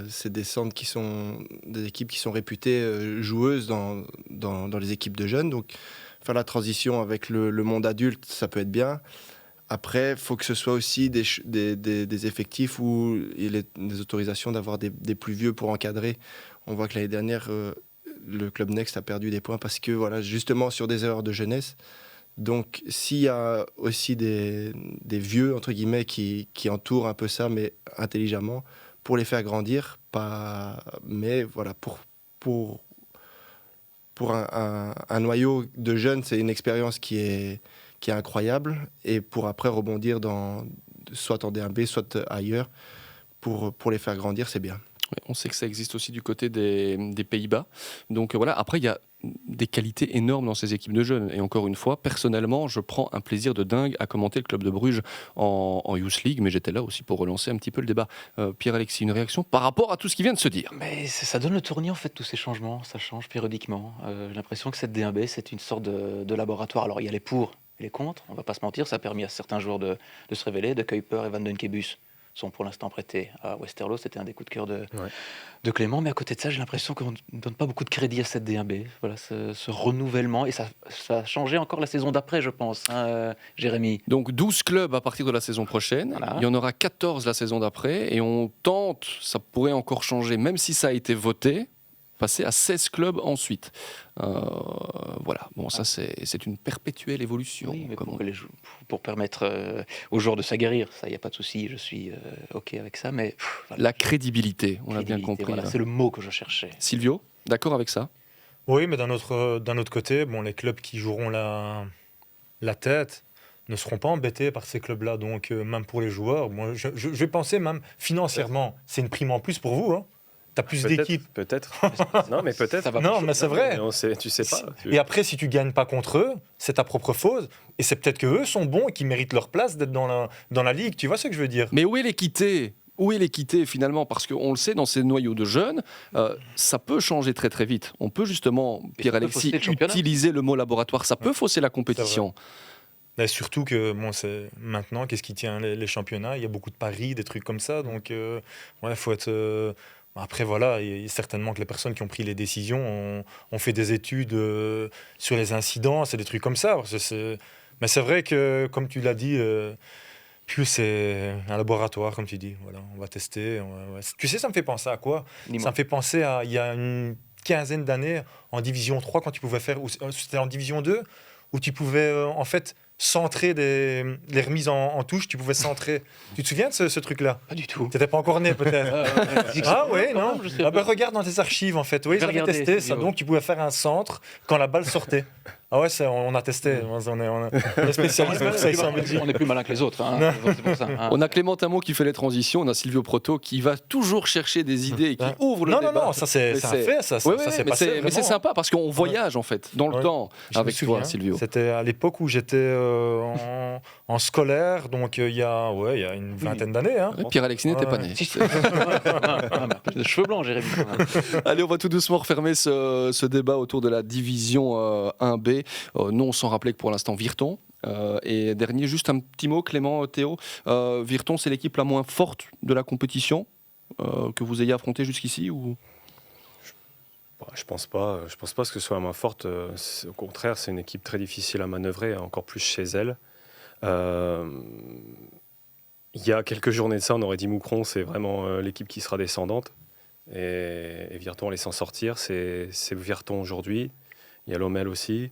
c'est des centres qui sont des équipes qui sont réputées joueuses dans les équipes de jeunes. Donc, faire la transition avec le monde adulte, ça peut être bien. Après, il faut que ce soit aussi des effectifs où il y a des autorisations d'avoir des plus vieux pour encadrer. On voit que l'année dernière, le Club Next a perdu des points parce que, justement, sur des erreurs de jeunesse. Donc, s'il y a aussi des vieux, entre guillemets, qui entourent un peu ça, mais intelligemment, pour les faire grandir, mais voilà, pour un noyau de jeunes, c'est une expérience qui est incroyable, et pour après rebondir soit en D1B, soit ailleurs, pour les faire grandir, c'est bien. On sait que ça existe aussi du côté des Pays-Bas. Donc voilà, après il y a des qualités énormes dans ces équipes de jeunes. Et encore une fois, personnellement, je prends un plaisir de dingue à commenter le club de Bruges en Youth League, mais j'étais là aussi pour relancer un petit peu le débat. Pierre-Alexis, une réaction par rapport à tout ce qui vient de se dire? Mais ça donne le tournis, en fait, tous ces changements. Ça change périodiquement. J'ai l'impression que cette D1B, c'est une sorte de laboratoire. Alors, il y a les pour et les contre, on ne va pas se mentir. Ça a permis à certains joueurs de se révéler. De Kuiper et Van Dunkebus sont pour l'instant prêtés à Westerlo. C'était un des coups de cœur de Clément. Mais à côté de ça, j'ai l'impression qu'on ne donne pas beaucoup de crédit à cette D1B. Voilà, ce renouvellement. Et ça a changé encore la saison d'après, je pense, Jérémy. Donc 12 clubs à partir de la saison prochaine. Voilà. Il y en aura 14 la saison d'après. Et on tente, ça pourrait encore changer, même si ça a été voté, passer à 16 clubs ensuite. Voilà, bon, ça c'est une perpétuelle évolution. Oui, mais pour permettre aux joueurs de s'aguerrir, ça, il n'y a pas de souci, je suis OK avec ça, mais... voilà. La crédibilité, on l'a bien compris. Voilà, c'est le mot que je cherchais. Silvio, d'accord avec ça? Oui, mais d'un autre côté, bon, les clubs qui joueront la tête ne seront pas embêtés par ces clubs-là. Donc, même pour les joueurs, moi, je vais penser même financièrement, c'est une prime en plus pour vous. Hein. Tu as plus d'équipes. Peut-être. Non, mais peut-être. Non, mais c'est vrai. Tu sais pas. Et après, si tu gagnes pas contre eux, c'est ta propre faute. Et c'est peut-être qu'eux sont bons et qu'ils méritent leur place d'être dans la ligue. Tu vois ce que je veux dire? Mais où est l'équité? Où est l'équité finalement? Parce qu'on le sait, dans ces noyaux de jeunes, ça peut changer très très vite. On peut justement, Pierre-Alexis, utiliser le mot laboratoire. Ça peut fausser la compétition. Et surtout que c'est maintenant, qu'est-ce qui tient les championnats? Il y a beaucoup de paris, des trucs comme ça. Donc, faut être... Après, voilà, il y a certainement que les personnes qui ont pris les décisions ont fait des études sur les incidents, c'est des trucs comme ça. Mais c'est vrai que, comme tu l'as dit, plus c'est un laboratoire, comme tu dis. Voilà, on va tester. Tu sais, ça me fait penser à quoi? Ça me fait penser à il y a une quinzaine d'années, en Division 3, quand tu pouvais faire... C'était en Division 2, où tu pouvais, en fait... centrer les remises en touche, tu pouvais centrer. Tu te souviens de ce truc-là? Pas du tout. Tu n'étais pas encore né, peut-être. Ouais, non. Regarde dans tes archives, en fait. Oui, ils avaient testé ça. Donc, tu pouvais faire un centre quand la balle sortait. Ah ouais, on a testé. On est spécialiste pour ça ici en Belgique. On est plus malin que les autres. Hein. C'est pour ça, hein. On a Clément Tamot qui fait les transitions, on a Silvio Proto qui va toujours chercher des idées et qui ouvre le débat. Non, ça c'est un fait, ça s'est passé. Mais c'est sympa parce qu'on voyage en fait dans le temps avec toi, Silvio. C'était à l'époque où j'étais en scolaire, donc il y a une vingtaine d'années. Hein. Pierre-Alexis n'était pas né. Les cheveux blancs, Jérémy. Allez, on va tout doucement refermer ce débat autour de la division 1B. Non, sans rappeler que pour l'instant, Virton. Et dernier, juste un petit mot, Clément, Théo. Virton, c'est l'équipe la moins forte de la compétition que vous ayez affrontée jusqu'ici ou... Je pense pas que ce soit la moins forte. Au contraire, c'est une équipe très difficile à manœuvrer, encore plus chez elle. Il y a quelques journées de ça, on aurait dit Moucron, c'est vraiment l'équipe qui sera descendante. Et Virton allait s'en sortir. C'est Virton aujourd'hui. Il y a Lommel aussi.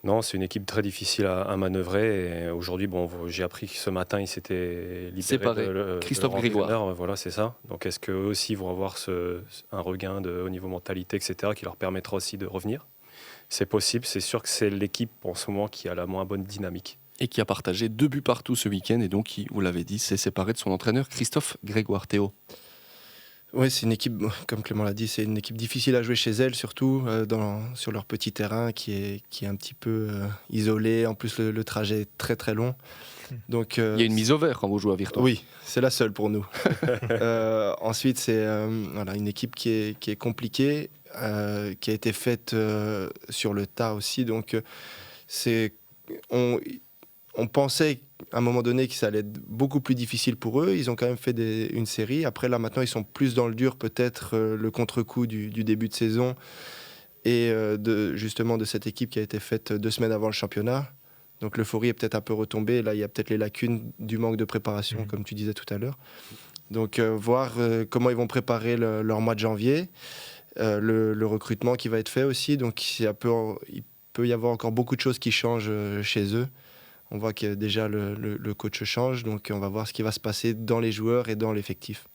Non, c'est une équipe très difficile à manœuvrer. Et aujourd'hui, j'ai appris que ce matin, il s'était libéré de Christophe Grégoire. Voilà, c'est ça. Donc, est-ce qu'eux aussi vont avoir un regain au niveau mentalité, etc., qui leur permettra aussi de revenir? C'est possible. C'est sûr que c'est l'équipe en ce moment qui a la moins bonne dynamique. Et qui a partagé 2 buts partout ce week-end et donc qui, vous l'avez dit, s'est séparé de son entraîneur Christophe Grégoire. Théo. Oui, c'est une équipe, comme Clément l'a dit, c'est une équipe difficile à jouer chez elle, surtout sur leur petit terrain qui est un petit peu isolé. En plus, le trajet est très très long. Donc, il y a une mise au vert quand vous jouez à Virton. Oui, c'est la seule pour nous. Ensuite, c'est une équipe qui est compliquée, qui a été faite sur le tas aussi. Donc, on pensait à un moment donné que ça allait être beaucoup plus difficile pour eux. Ils ont quand même fait une série. Après, là, maintenant, ils sont plus dans le dur, peut-être le contre-coup du début de saison et justement de cette équipe qui a été faite 2 semaines avant le championnat. Donc, l'euphorie est peut-être un peu retombée. Là, il y a peut-être les lacunes du manque de préparation, comme tu disais tout à l'heure. Donc, voir comment ils vont préparer leur mois de janvier, le recrutement qui va être fait aussi. Donc, il peut y avoir encore beaucoup de choses qui changent chez eux. On voit que déjà le coach change, donc on va voir ce qui va se passer dans les joueurs et dans l'effectif.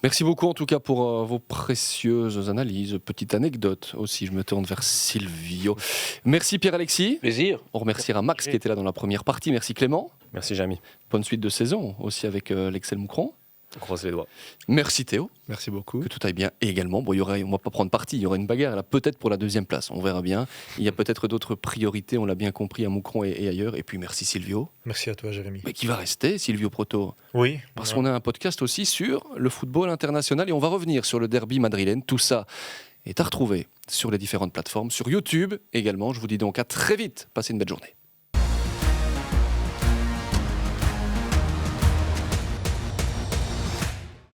Merci beaucoup en tout cas pour vos précieuses analyses. Petite anecdote aussi, je me tourne vers Silvio. Merci Pierre-Alexis. Plaisir. On remerciera Max qui était là dans la première partie. Merci Clément. Merci Jamy. Bonne suite de saison aussi avec l'Excel Moucron. On croise les doigts. Merci Théo. Merci beaucoup. Que tout aille bien. Et également, on va pas prendre parti, il y aura une bagarre là, peut-être pour la 2e place, on verra bien. Il y a peut-être d'autres priorités, on l'a bien compris à Moucron et ailleurs. Et puis merci Silvio. Merci à toi Jérémy. Mais qui va rester, Silvio Proto. Oui. Parce qu'on a un podcast aussi sur le football international et on va revenir sur le derby madrilène. Tout ça est à retrouver sur les différentes plateformes, sur YouTube également. Je vous dis donc à très vite. Passez une belle journée.